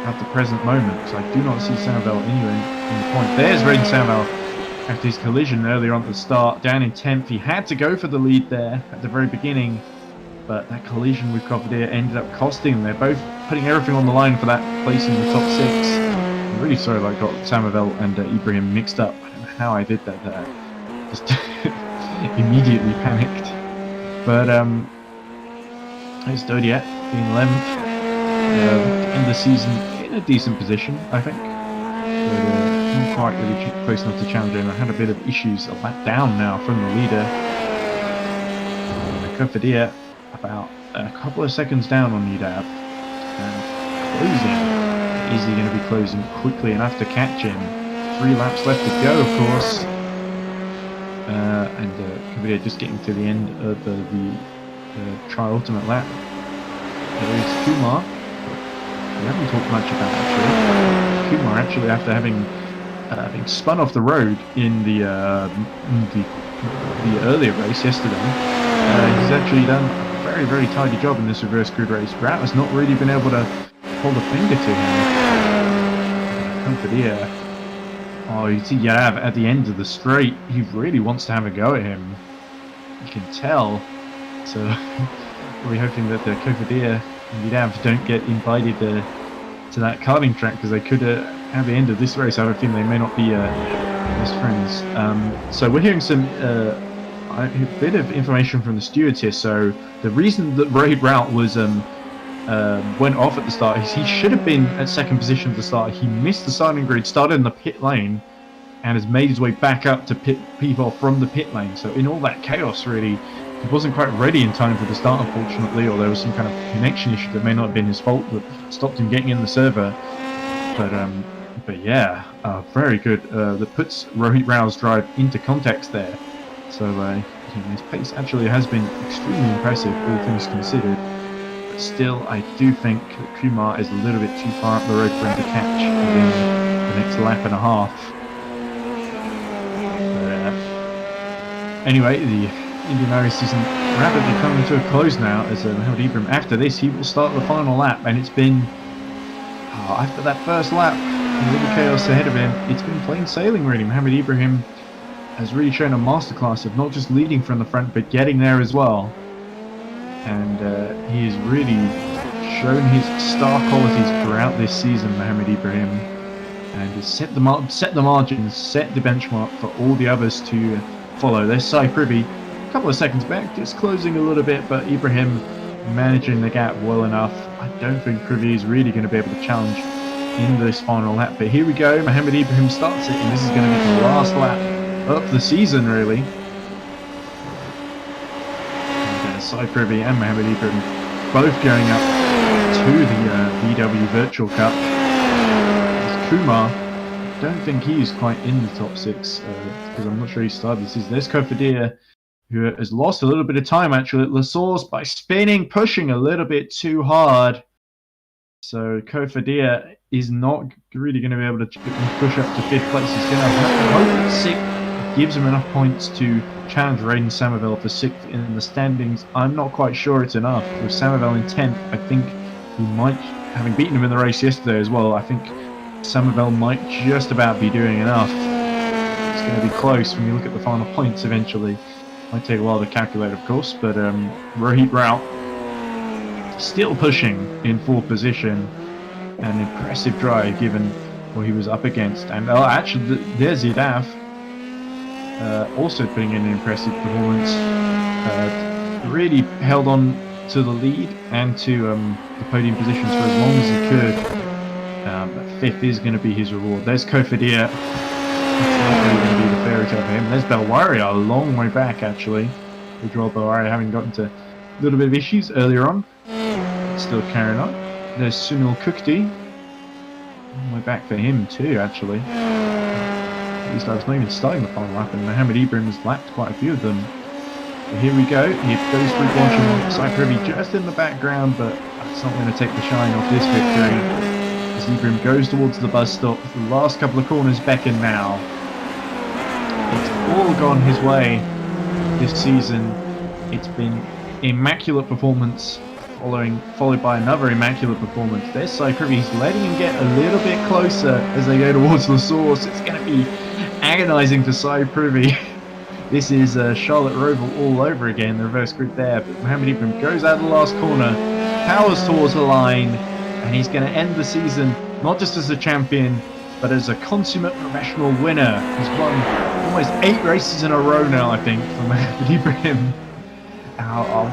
at the present moment. So I do not see Samavel anywhere in the point. There's Raiden Samavel after his collision earlier on at the start, down in 10th. He had to go for the lead there at the very beginning, but that collision with Cofidea ended up costing them. They're both putting everything on the line for that place in the top 6. I'm really sorry that I got Samavel and Ibrahim mixed up. I don't know how I did that there. Just immediately panicked. But there's Dodiat being 11th. End the season in a decent position, I think. But, not quite really close enough to challenge him. I had a bit of issues a lap down now from the leader. Cofidea about a couple of seconds down on UDAB and closing. Is he going to be closing quickly enough to catch him? 3 laps left to go, of course. And Cofidea just getting to the end of the tri-ultimate lap. There is Kumar. We haven't talked much about actually. Kumar actually, after having spun off the road in the earlier race yesterday, he's actually done a very, very tidy job in this reverse grid race. Grout has not really been able to hold a finger to him. Cofidea. Oh, you see Yadav at the end of the straight. He really wants to have a go at him. You can tell. So we're hoping that the Cofidea and Yadav don't get invited to that karting track, because they could at the end of this race, I have a feeling they may not be best friends. So we're hearing some a bit of information from the stewards here. So the reason that Rohit Rout was went off at the start is he should have been at second position at the start. He missed the starting grid, started in the pit lane, and has made his way back up to pit people from the pit lane. So in all that chaos, really, he wasn't quite ready in time for the start, unfortunately, or there was some kind of connection issue that may not have been his fault that stopped him getting in the server. But yeah, very good. That puts Rohit Rao's drive into context there. So his pace actually has been extremely impressive, all things considered. But still, I do think that Kumar is a little bit too far up the road for him to catch within the next lap and a half. But, anyway, the Indian race season rapidly coming to a close now, as Mohammed Ibrahim, after this, he will start the final lap, and it's been, after that first lap, a little chaos ahead of him, it's been plain sailing really. Mohammed Ibrahim has really shown a masterclass of not just leading from the front, but getting there as well. And he has really shown his star qualities throughout this season, Mohammed Ibrahim, and has set the margins, set the benchmark for all the others to follow. There's Sai Privy, a couple of seconds back, just closing a little bit, but Ibrahim managing the gap well enough. I don't think Privy is really going to be able to challenge in this final lap, but here we go. Mohammed Ibrahim starts it, and this is going to be the last lap of the season, really. And Sai Privy and Mohammed Ibrahim both going up to the VW Virtual Cup. There's Kumar. I don't think he's quite in the top 6 because I'm not sure he started this. There's Cofidea, who has lost a little bit of time actually at La Source by spinning, pushing a little bit too hard. So Cofidea is not really going to be able to push up to 5th place. He's going to have to hope that 6th gives him enough points to challenge Raiden Samavel for 6th in the standings. I'm not quite sure it's enough. With Samavel in 10th, I think he might, having beaten him in the race yesterday as well, I think Samavel might just about be doing enough. It's going to be close when you look at the final points eventually. Might take a while to calculate, of course, but Rohit Rao still pushing in 4th position. An impressive drive given what he was up against. And actually, there's Yadav also putting in an impressive performance. Really held on to the lead and to the podium positions for as long as he could. But 5th is going to be his reward. There's Cofidea. It's not really going to be the fairy tale for him. There's Belwaria, a long way back actually. Ujwal Belwaria having gotten to a little bit of issues earlier on. Still carrying on. There's Sunil Kukti. Long way back for him too, actually. At least I was not even starting the final lap, and Mohammed Ibrahim has lapped quite a few of them. But here we go. He goes through watching Sai Privy just in the background, but that's not going to take the shine off this victory. As Ibrahim goes towards the bus stop, the last couple of corners beckon now. It's all gone his way this season. It's been immaculate performance, followed by another immaculate performance. There's Sai Privy. He's letting him get a little bit closer as they go towards the source. It's going to be agonising for Sai Privy. This is Charlotte Roval all over again, the reverse grid there. But Mohammed Ibrahim goes out of the last corner, powers towards the line, and he's going to end the season not just as a champion, but as a consummate professional winner. He's won almost 8 races in a row now, I think, for Mohammed Ibrahim.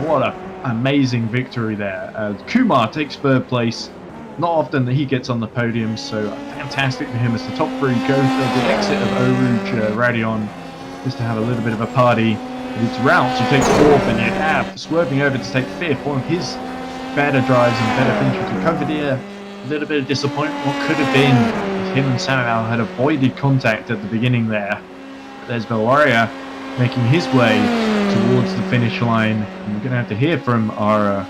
What an amazing victory there. Kumar takes 3rd place. Not often that he gets on the podium, so fantastic for him as the top 3 go for the exit of Eau Rouge Radion, just to have a little bit of a party. It's Routes who takes 4th, and you have swerving over to take 5th. One of his better drives and better finishes to Covidia. A little bit of disappointment what could have been if him and Samuel had avoided contact at the beginning there. There's Belwaria making his way towards the finish line, and we're going to have to hear from our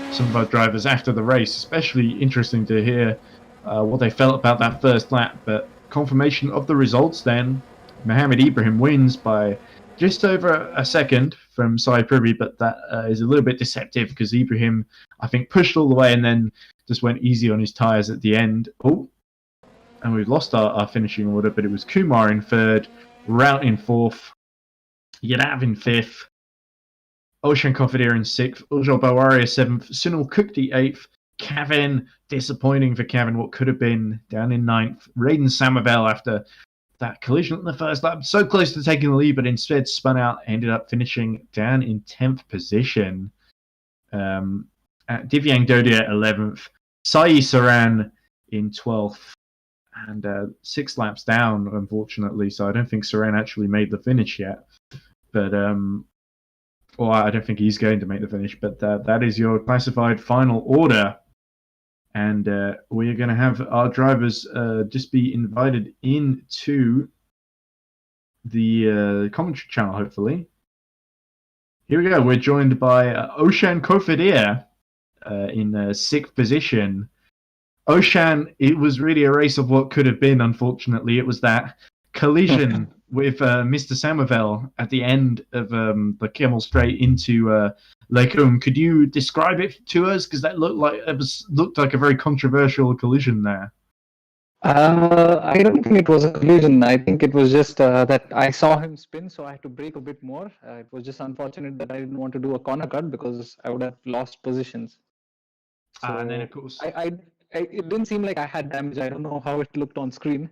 some of our drivers after the race. Especially interesting to hear what they felt about that first lap. But confirmation of the results then. Mohammed Ibrahim wins by just over a second from Sai Privy, but that is a little bit deceptive because Ibrahim, I think, pushed all the way and then just went easy on his tyres at the end. Oh, and we've lost our finishing order, but it was Kumar in 3rd, Rout in 4th, Yadav in 5th, Ocean Kofadir in 6th, Ujjal Bawaria 7th, Sunil Kukti 8th, Kevin, disappointing for Kevin, what could have been, down in 9th, Raiden Samavel after that collision in the first lap, so close to taking the lead, but instead spun out, ended up finishing down in 10th position. Divyang Dodia 11th, Sai Saran in 12th, and 6 laps down, unfortunately, so I don't think Saran actually made the finish yet. But, well, I don't think he's going to make the finish, but that is your classified final order. And we are going to have our drivers just be invited into the commentary channel, hopefully. Here we go. We're joined by Oshan Kofadir in 6th position. Oshan, it was really a race of what could have been, unfortunately. It was that collision with Mr. Samavel at the end of the Camel Straight into Lake. Could you describe it to us? Because that looked like a very controversial collision there. I don't think it was a collision. I think it was just that I saw him spin, so I had to brake a bit more. It was just unfortunate that I didn't want to do a corner cut because I would have lost positions. So And then, of course, it didn't seem like I had damage. I don't know how it looked on screen.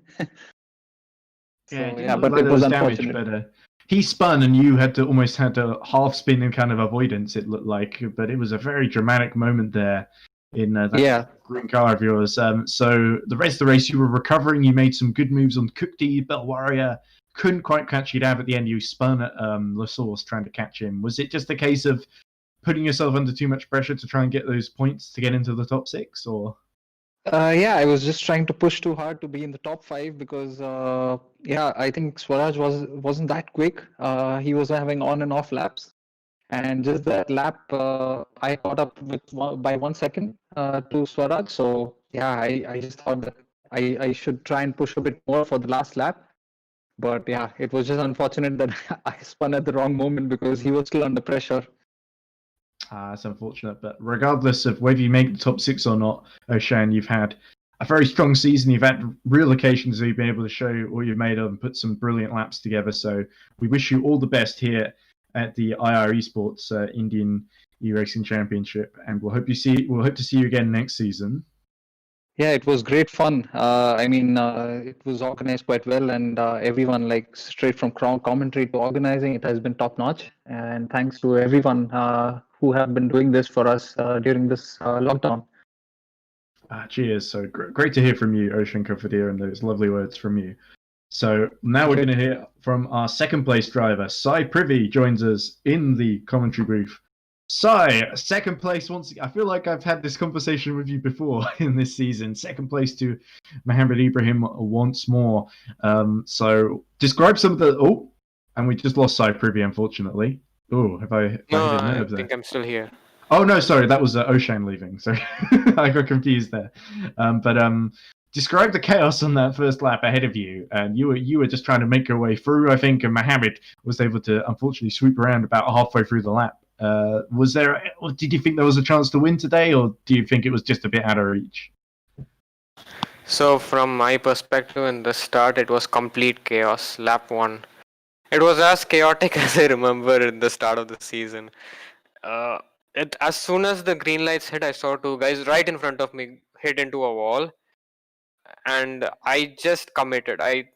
but it was unfortunate. But he spun, and you almost had to half spin in kind of avoidance. It looked like, but it was a very dramatic moment there in that green car of yours. So the rest of the race, you were recovering. You made some good moves on Kukti, Belwaria. Couldn't quite catch you down at the end. You spun at La Source trying to catch him. Was it just a case of putting yourself under too much pressure to try and get those points to get into the top 6, or? I was just trying to push too hard to be in the top 5 because, I think Swaraj wasn't that quick. He was having on and off laps, and just that lap, I caught up by 1 second to Swaraj. So I just thought that I should try and push a bit more for the last lap. But it was just unfortunate that I spun at the wrong moment because he was still under pressure. It's unfortunate, but regardless of whether you make the top 6 or not, Oshan, you've had a very strong season. You've had real occasions where you've been able to show what you've made of and put some brilliant laps together. So we wish you all the best here at the IR Esports Indian eRacing Championship, and we'll hope to see you again next season. Yeah, it was great fun. It was organized quite well, and everyone, like straight from commentary to organizing, it has been top notch. And thanks to everyone who have been doing this for us during this lockdown. Cheers. So great to hear from you, Ocean Kofadir, and those lovely words from you. So now we're going to hear from our second place driver. Sai Privy joins us in the commentary booth. Sai, second place once again. I feel like I've had this conversation with you before in this season. Second place to Mohammed Ibrahim once more. So describe some of the... Oh, and we just lost Sai Privy, unfortunately. Oh, have I... No, I think I'm still here. Oh, no, sorry. That was Oshan leaving. Sorry. I got confused there. Describe the chaos on that first lap ahead of you. And you were just trying to make your way through, I think, and Mohammed was able to, unfortunately, sweep around about halfway through the lap. Did you think there was a chance to win today, or do you think it was just a bit out of reach? So from my perspective in the start, it was complete chaos. Lap 1. It was as chaotic as I remember in the start of the season. Uh, as soon as the green lights hit, I saw two guys right in front of me hit into a wall, and I just committed. I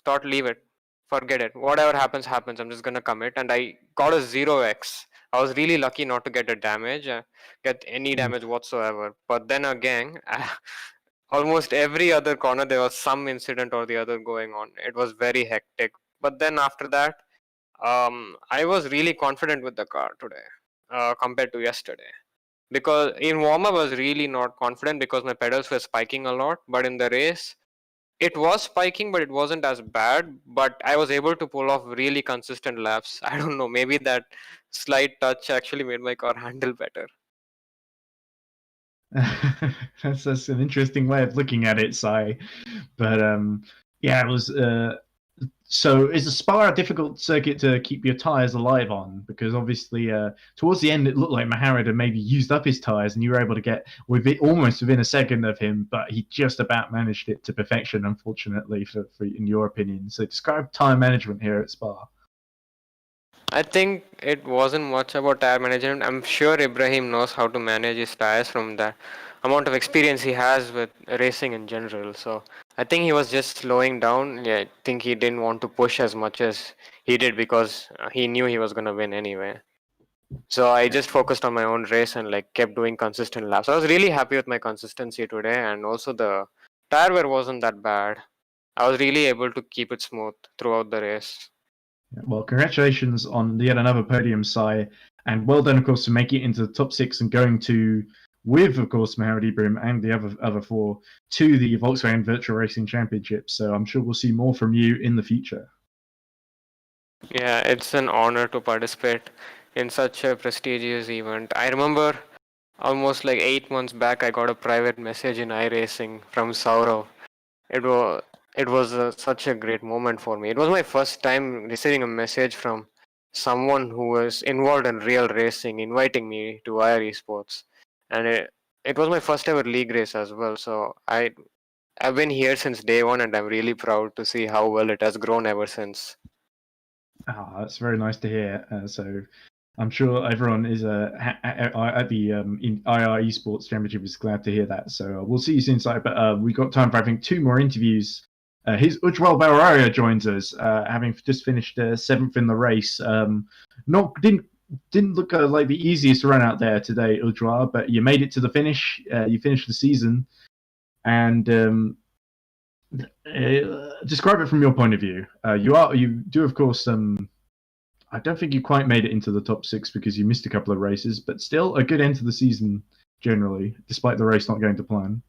thought, leave it, forget it. Whatever happens, happens. I'm just gonna commit, and I got a 0x. I was really lucky not to get a damage, get any damage whatsoever. But then again, almost every other corner there was some incident or the other going on. It was very hectic. But then after that, I was really confident with the car today compared to yesterday. Because in warm up, I was really not confident because my pedals were spiking a lot. But in the race, it was spiking, but it wasn't as bad. But I was able to pull off really consistent laps. I don't know, maybe that slight touch actually made my car handle better. That's an interesting way of looking at it, Sai. But yeah, it was. So is the Spa a difficult circuit to keep your tires alive on? Because obviously, towards the end, it looked like Maharad had maybe used up his tires, and you were able to get almost within a second of him, but he just about managed it to perfection. Unfortunately, for in your opinion. So describe tire management here at Spa. I think it wasn't much about tire management. I'm sure Ibrahim knows how to manage his tires from the amount of experience he has with racing in general. So I think he was just slowing down. Yeah, I think he didn't want to push as much as he did because he knew he was going to win anyway. So I just focused on my own race and like kept doing consistent laps. I was really happy with my consistency today, and also the tire wear wasn't that bad. I was really able to keep it smooth throughout the race. Well, congratulations on yet another podium, Sai, and well done, of course, to make it into the top 6 and going to, with, of course, Maharad Ibrahim and the other 4 to the Volkswagen Virtual Racing Championship. So I'm sure we'll see more from you in the future. Yeah, it's an honor to participate in such a prestigious event. I remember almost like 8 months back, I got a private message in iRacing from Saurav. It was such a great moment for me. It was my first time receiving a message from someone who was involved in real racing, inviting me to IR Esports, and it was my first ever league race as well. So I've been here since day one, and I'm really proud to see how well it has grown ever since. That's very nice to hear. So I'm sure everyone is at the in IR Esports Championship is glad to hear that. So we'll see you soon, Si. But we've got time for, I think, 2 more interviews. Here's Ujwal Bararia joins us, having just finished 7th in the race. Didn't look like the easiest run out there today, Ujwal, but you made it to the finish. You finished the season, and describe it from your point of view. You do, of course. I don't think you quite made it into the top 6 because you missed a couple of races, but still a good end to the season generally, despite the race not going to plan.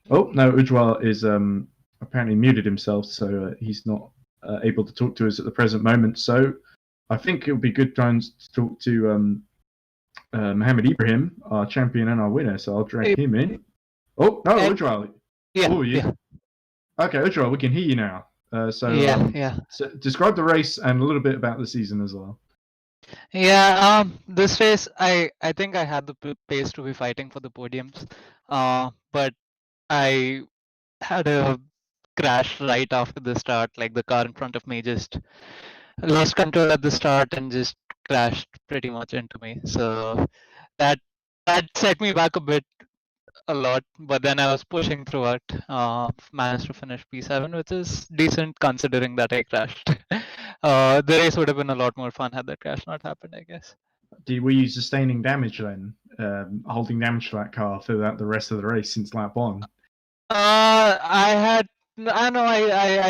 Oh no, Ujwal is apparently muted himself, so he's not able to talk to us at the present moment. So I think it would be good time to talk to Mohammed Ibrahim, our champion and our winner. So I'll drag him in. Oh no, Ujwal. Yeah. Oh, yeah. Okay, Ujwal, we can hear you now. So describe the race and a little bit about the season as well. Yeah, this race, I think I had the pace to be fighting for the podiums, but I had a crash right after the start. Like the car in front of me just lost control at the start and just crashed pretty much into me. So that set me back a lot, but then I was pushing through it. Managed to finish P7, which is decent considering that I crashed. The race would have been a lot more fun had that crash not happened, I guess. Were you sustaining damage then, holding damage to that car throughout the rest of the race since lap 1? I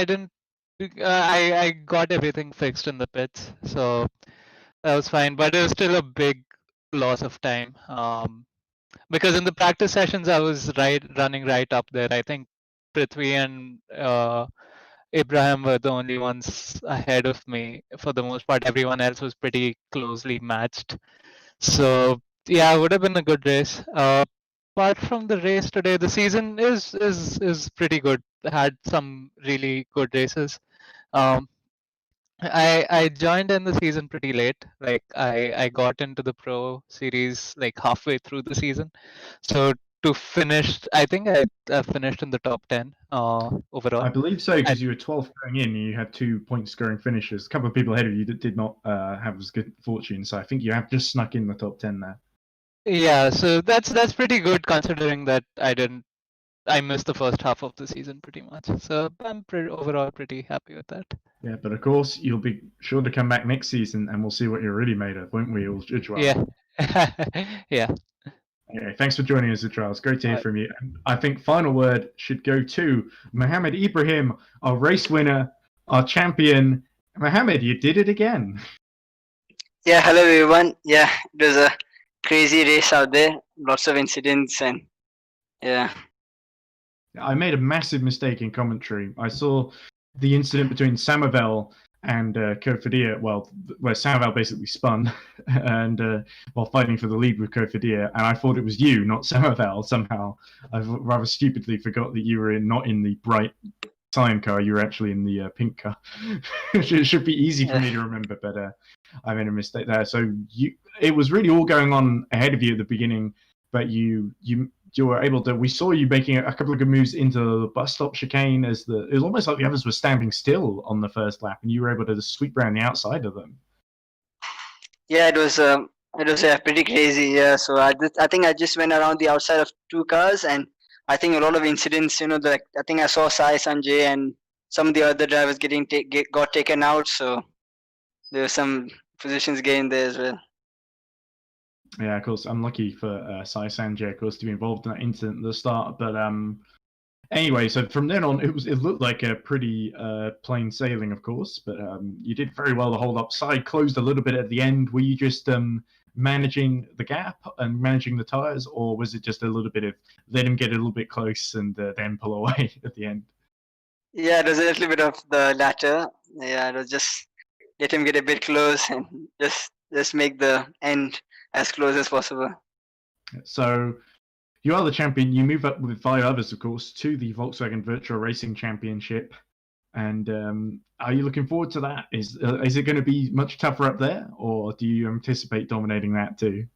didn't. I got everything fixed in the pits, so that was fine. But it was still a big loss of time. Because in the practice sessions, I was running right up there. I think Prithvi and Ibrahim were the only ones ahead of me for the most part. Everyone else was pretty closely matched. So yeah, it would have been a good race. Apart from the race today, the season is pretty good. Had some really good races. I joined in the season pretty late. Like I got into the pro series like halfway through the season. So to finish. I think I finished in the top 10 overall. I believe so, because And- you were 12th going in, and you had 2 point-scoring finishes. A couple of people ahead of you that did not have as good fortune, so I think you have just snuck in the top 10 there. Yeah, so that's pretty good considering that I missed the first half of the season pretty much. So I'm overall pretty happy with that. Yeah, but of course, you'll be sure to come back next season, and we'll see what you're really made of, won't we, Ujwal? Yeah. Yeah. Okay, thanks for joining us, Ujwal. It's great to hear Alright. from you. And I think final word should go to Mohammed Ibrahim, our race winner, our champion. Mohammed, you did it again. Yeah, hello everyone. Yeah, it was a crazy race out there. Lots of incidents and yeah. I made a massive mistake in commentary. I saw the incident between Samavel and Kofadia, where Samavel basically spun and while fighting for the lead with Kofadia, and I thought it was you, not Samavel. Somehow, I rather stupidly forgot that you were not in the bright cyan car. You were actually in the pink car. It should be easy for me to remember, but I made a mistake there. So it was really all going on ahead of you at the beginning, but you were able to. We saw you making a couple of good moves into the bus stop chicane it was almost like the others were standing still on the first lap, and you were able to just sweep around the outside of them. Yeah, it was pretty crazy. Yeah, so I think I just went around the outside of 2 cars, and I think a lot of incidents. I think I saw Sai Sanjay and some of the other drivers got taken out. So there were some positions gained there as well. Yeah, of course, unlucky for Sai Sanjay, of course, to be involved in that incident at the start. But anyway, so from then on, it looked like a pretty plain sailing, of course. But you did very well to hold up. Sai closed a little bit at the end. Were you just managing the gap and managing the tires, or was it just a little bit of let him get a little bit close and then pull away at the end? Yeah, it was a little bit of the latter. Yeah, it was just let him get a bit close and just make the end as close as possible. So you are the champion. You move up with 5 others, of course, to the Volkswagen Virtual Racing Championship. And are you looking forward to that? Is it going to be much tougher up there, or do you anticipate dominating that too?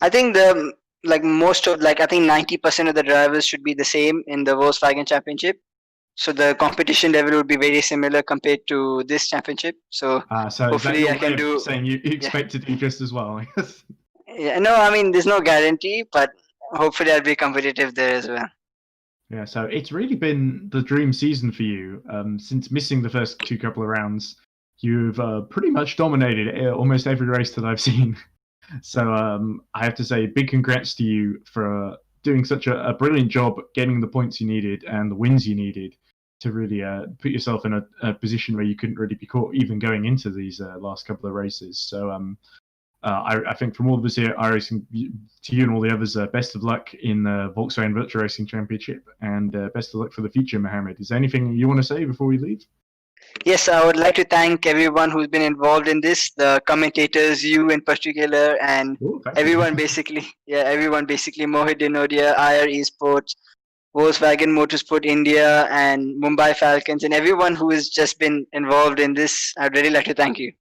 I think I think 90% of the drivers should be the same in the Volkswagen Championship. So the competition level would be very similar compared to this championship. So hopefully I can do. Saying you expect to do just as well. Yeah, no, I mean there's no guarantee, but hopefully I'll be competitive there as well. Yeah, so it's really been the dream season for you. Since missing the first couple of rounds, you've pretty much dominated almost every race that I've seen. So I have to say, big congrats to you for doing such a brilliant job getting the points you needed and the wins you needed to really put yourself in a position where you couldn't really be caught even going into these last couple of races. So I think from all of us here at iRacing, to you and all the others, best of luck in the Volkswagen Virtual Racing Championship, and best of luck for the future, Mohammed. Is there anything you want to say before we leave? Yes, I would like to thank everyone who's been involved in this, the commentators, you in particular, and everyone basically, Mohit Odia, IR Esports, Volkswagen Motorsport India, and Mumbai Falcons, and everyone who has just been involved in this. I'd really like to thank you.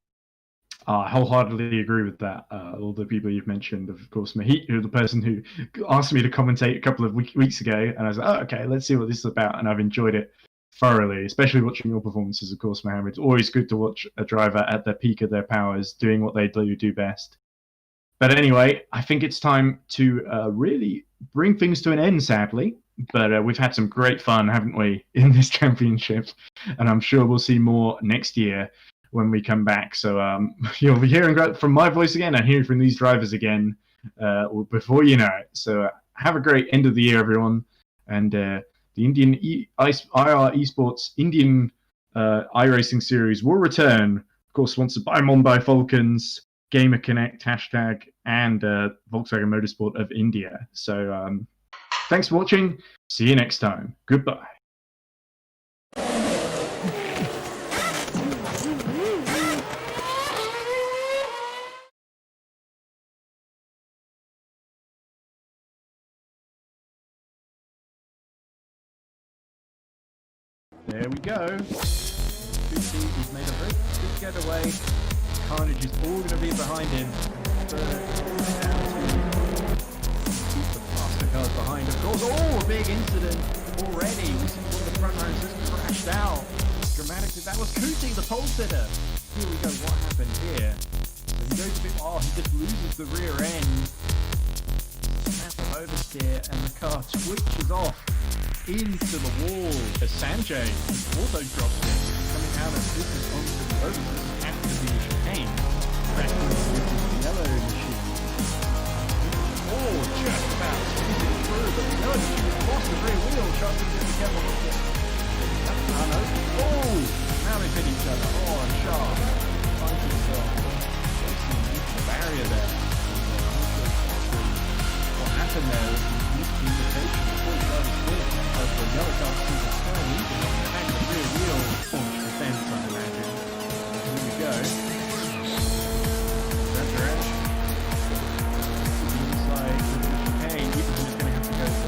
I wholeheartedly agree with that. All the people you've mentioned, of course, Mahit, who the person who asked me to commentate a couple of weeks ago, and I was like, oh, okay, let's see what this is about, and I've enjoyed it thoroughly, especially watching your performances, of course, Mohammed. It's always good to watch a driver at the peak of their powers, doing what they do best. But anyway, I think it's time to really bring things to an end, sadly. But we've had some great fun, haven't we, in this championship? And I'm sure we'll see more next year when we come back. So you'll be hearing from my voice again and hearing from these drivers again before you know it. So have a great end of the year, everyone. And the Indian IR Esports Indian iRacing Series will return, of course, sponsored by Mumbai Falcons, Gamer Connect hashtag, and Volkswagen Motorsport of India. So thanks for watching. See you next time. Goodbye. There we go. He's made a very good getaway. Carnage is all going to be behind him. Down to keep the fastest cars behind, of course. Oh, a big incident already. We see one of the front runners just crashed out. Dramatically, that was Kuti, the pole sitter. Here we go, what happened here? So he goes a bit, oh, he just loses the rear end. Massive oversteer, and the car switches off into the wall as Sanjay also drops it, coming out of this is onto the oversteer after the chicane. Crashing into the yellow machine. Oh, just about squeezing through, but we know that she's lost the rear wheel. Tries to be careful with it. Oh, now they've hit each other. Oh, and Sharp finds himself facing the barrier there. What happened there was the miscommunication before he got his wheel. As the yellow car sees a turn leaving on the back of the rear wheel. Launch the fence, I imagine. Here we go. That's right.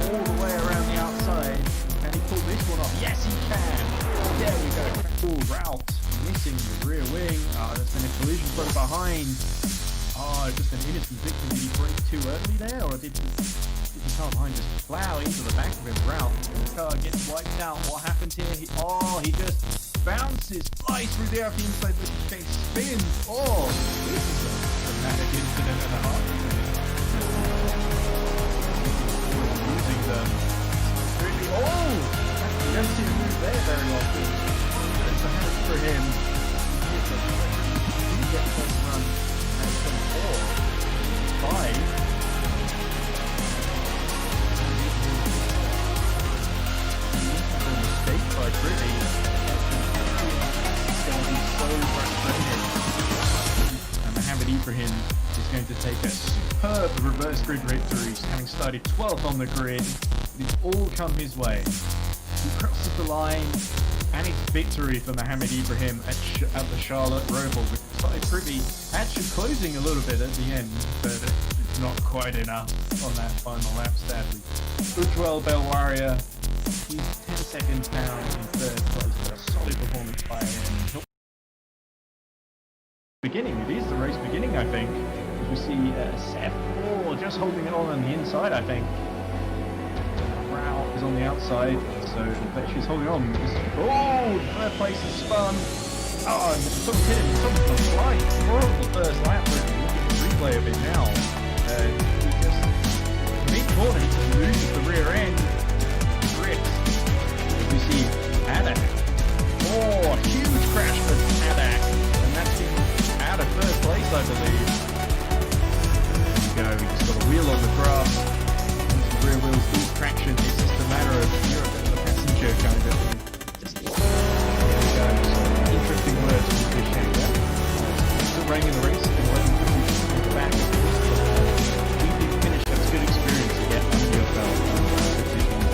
All the way around the outside. Can he pull this one off? Yes, he can. There we go. Cool route. Missing the rear wing. There's been a collision from behind. Just an innocent victim. Did he brake too early there? Or did the car behind just plow into the back of his route? The car gets wiped out. What happened here? He just bounces, flies through the air off the inside, but the thing spins. Oh, this is a dramatic incident and a half. Losing them. Really, you don't see him move there very often. It's a hand for him. He gets first run at 24. 5. Mistake by Pretty. It's going to be so frustrating. And Mohamed Ibrahim is going to take a superb reverse grid victory, having started 12th on the grid. It's all come his way. He crosses the line, and it's victory for Mohamed Ibrahim at the Charlotte Roval. With started pretty, actually closing a little bit at the end, but not quite enough on that final lap, sadly. Ujwal Belwaria, he's 10 seconds down in third place, but a solid performance by him. It is the race beginning, I think. As we see Seth just holding it on the inside, I think. Rao is on the outside, so she's holding on. Third place is spun. And someone's hit him. Someone's on the slide. Horrible first lap. Look at the replay of it now. He just mid-corner, he just loses the rear end. Grips. We see Adak. Huge crash for Adak. And that's him out of first place, I believe. There we go, we just got a wheel on the grass. Once the rear wheels lose traction, it's just a matter of you're a bit of a passenger kind of thing. Just there we go. Some interesting words from the show there. Still running in the race, and waiting for you to get back. We did finish, that's a good experience to get under your belt.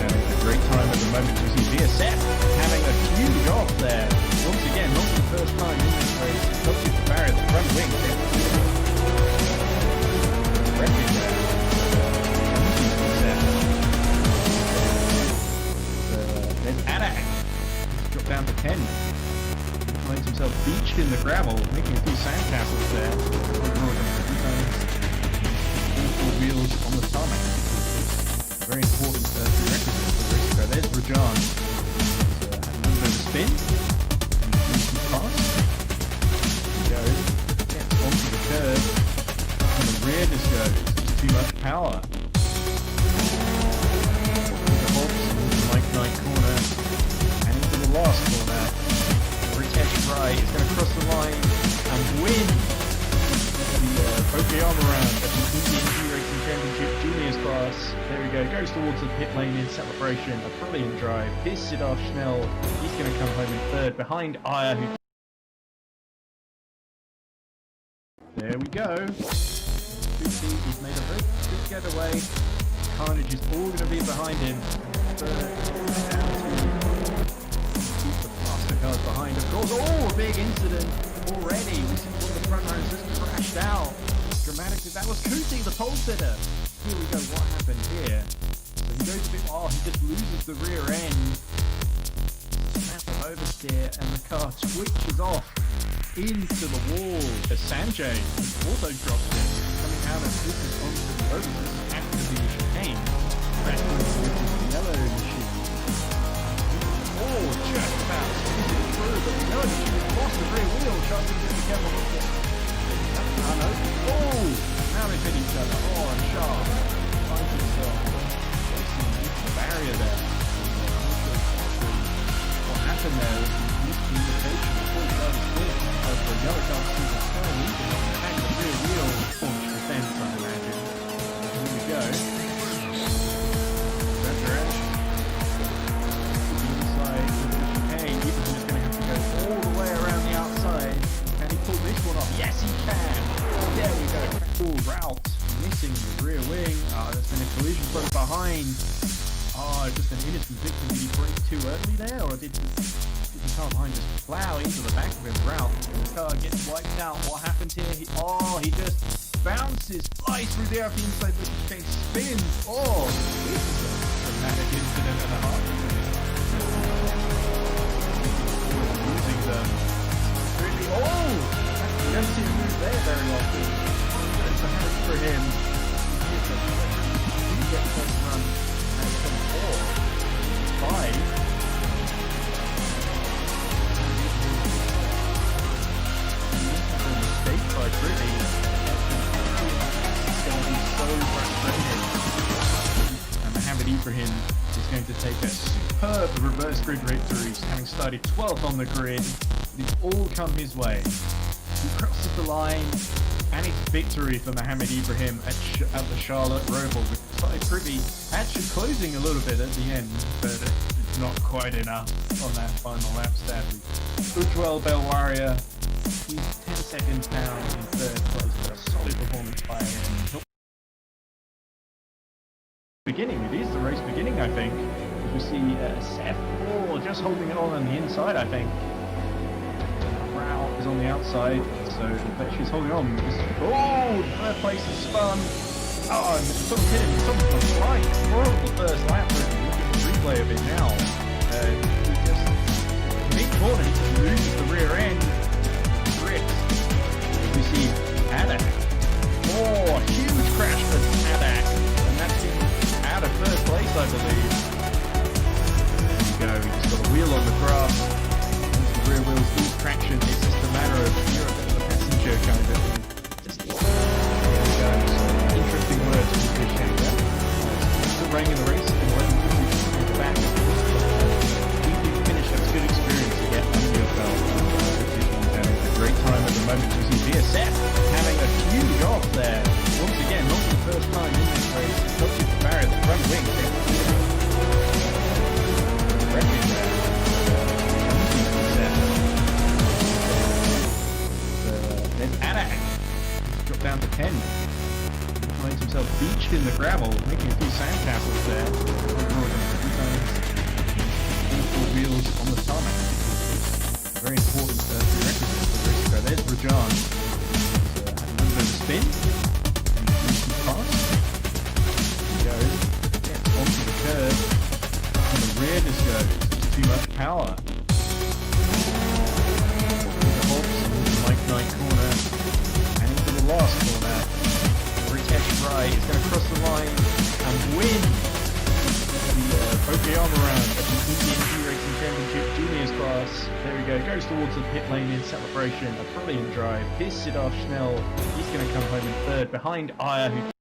Having a great time at the moment. You see VSF having a huge off there. Once again, not for the first time in this race. Not too far at the front wing. Then Adak dropped down to 10. He finds himself beached in the gravel, making a few sandcastles there. All wheels on the tarmac. Very important prerequisite for the race car. There's Rajan. Had a little bit of spin. Pass. He goes. Gets onto the curve. And the rear just goes. It's too much power. Night corner and into the last corner. Ritesh Rai is going to cross the line and win the Pokeyama round at the Indian eRacing Championship Juniors class. There we go, goes towards the pit lane in celebration. A brilliant drive. Here's Siddharth Schnell. He's going to come home in third behind Aya. There we go. He's made a very good getaway. Carnage is all going to be behind him. Keep the faster cars behind, of course. A big incident already. We see one of the front runners just crashed out. Dramatically, that was Kuti, the pole sitter. Here we go, what happened here? So he goes a bit, he just loses the rear end. Massive oversteer, and the car switches off into the wall as Sanjay also drops it, coming out of this is onto the oversteer after the chicane. battling with the yellow machine. Oh, just about squeezing through, but the yellow machine has lost the rear wheel. Charles needs to be careful with it. Oh, now they've hit each other. Oh, and Charles finds himself facing the barrier there. What happened there was miscommunication before Charles did. The yellow car sees a turn leaving on the back of the rear wheel. Launch defense, I imagine. Here we go. That's right. Inside with the chicane. Ethan's just going to have to go all the way around the outside. Can he pull this one off? Yes, he can. There we go. Cool route. Missing the rear wing. There's been a collision close behind. Just an innocent victim. Did he brake too early there, or did the car behind just plow into the back of his route? The car gets wiped out. What happens here? He just bounces, flies through the air off the inside, but the chicane spins. Oh, this is a dramatic incident and a half. Losing them. Really, you don't see him move there very often. It's a hand for him. He gets the first run at 4, 5. Mistake by Brittany. It's going to be so frustrating. And Mohamed Ibrahim is going to take a superb reverse grid victory, having started 12th on the grid. It's all come his way. He crosses the line, and it's victory for Mohamed Ibrahim at the Charlotte Roval, with Ty Privy actually closing a little bit at the end, but not quite enough on that final lap, sadly. Ujwal Belwaria, he's 10 seconds down in third place, but a solid performance by him. It is the race beginning, I think. We see Seth just holding it on the inside, I think. Rao is on the outside, so she's holding on. Third place is spun. And someone hit him, someone's on the line. Horrible first lap for him. Look at the replay of it now. He just, mid-corner, he just loses the rear end. Rips. We see Adak. Huge crash for Adak. And that's him out of third place, I believe. There you go, he just got a wheel on the grass. Once the rear wheels lose traction, it's just a matter of you're a passenger kind of thing. Just, there we go. Some interesting words, we appreciate that. Still running in the race, and we're in the back. Evening finish, that's a good experience to get under your belt. Having a great time at the moment. You see VSF having a huge off there. Once again, not for the first time in this race. Touches the barrier, the front wing. Wrecking there. Then Adak dropped down to 10. Finds himself beached in the gravel, making a few sandcastles there. Four wheels on the tarmac. Very important prerequisite for the race car. There's Rajan. Had a little bit of a spin. Pass. He goes. Gets onto the curve. And the rear just goes. It's too much power. The Hawks into the Mike Knight corner. And into the last corner. Ritesh Rai is going to cross the line and win the Pokeyama round at the Indian eRacing Championship Juniors class. There we go, goes towards the pit lane in celebration. A brilliant drive. Here's Siddharth Schnell. He's going to come home in third behind Aya, who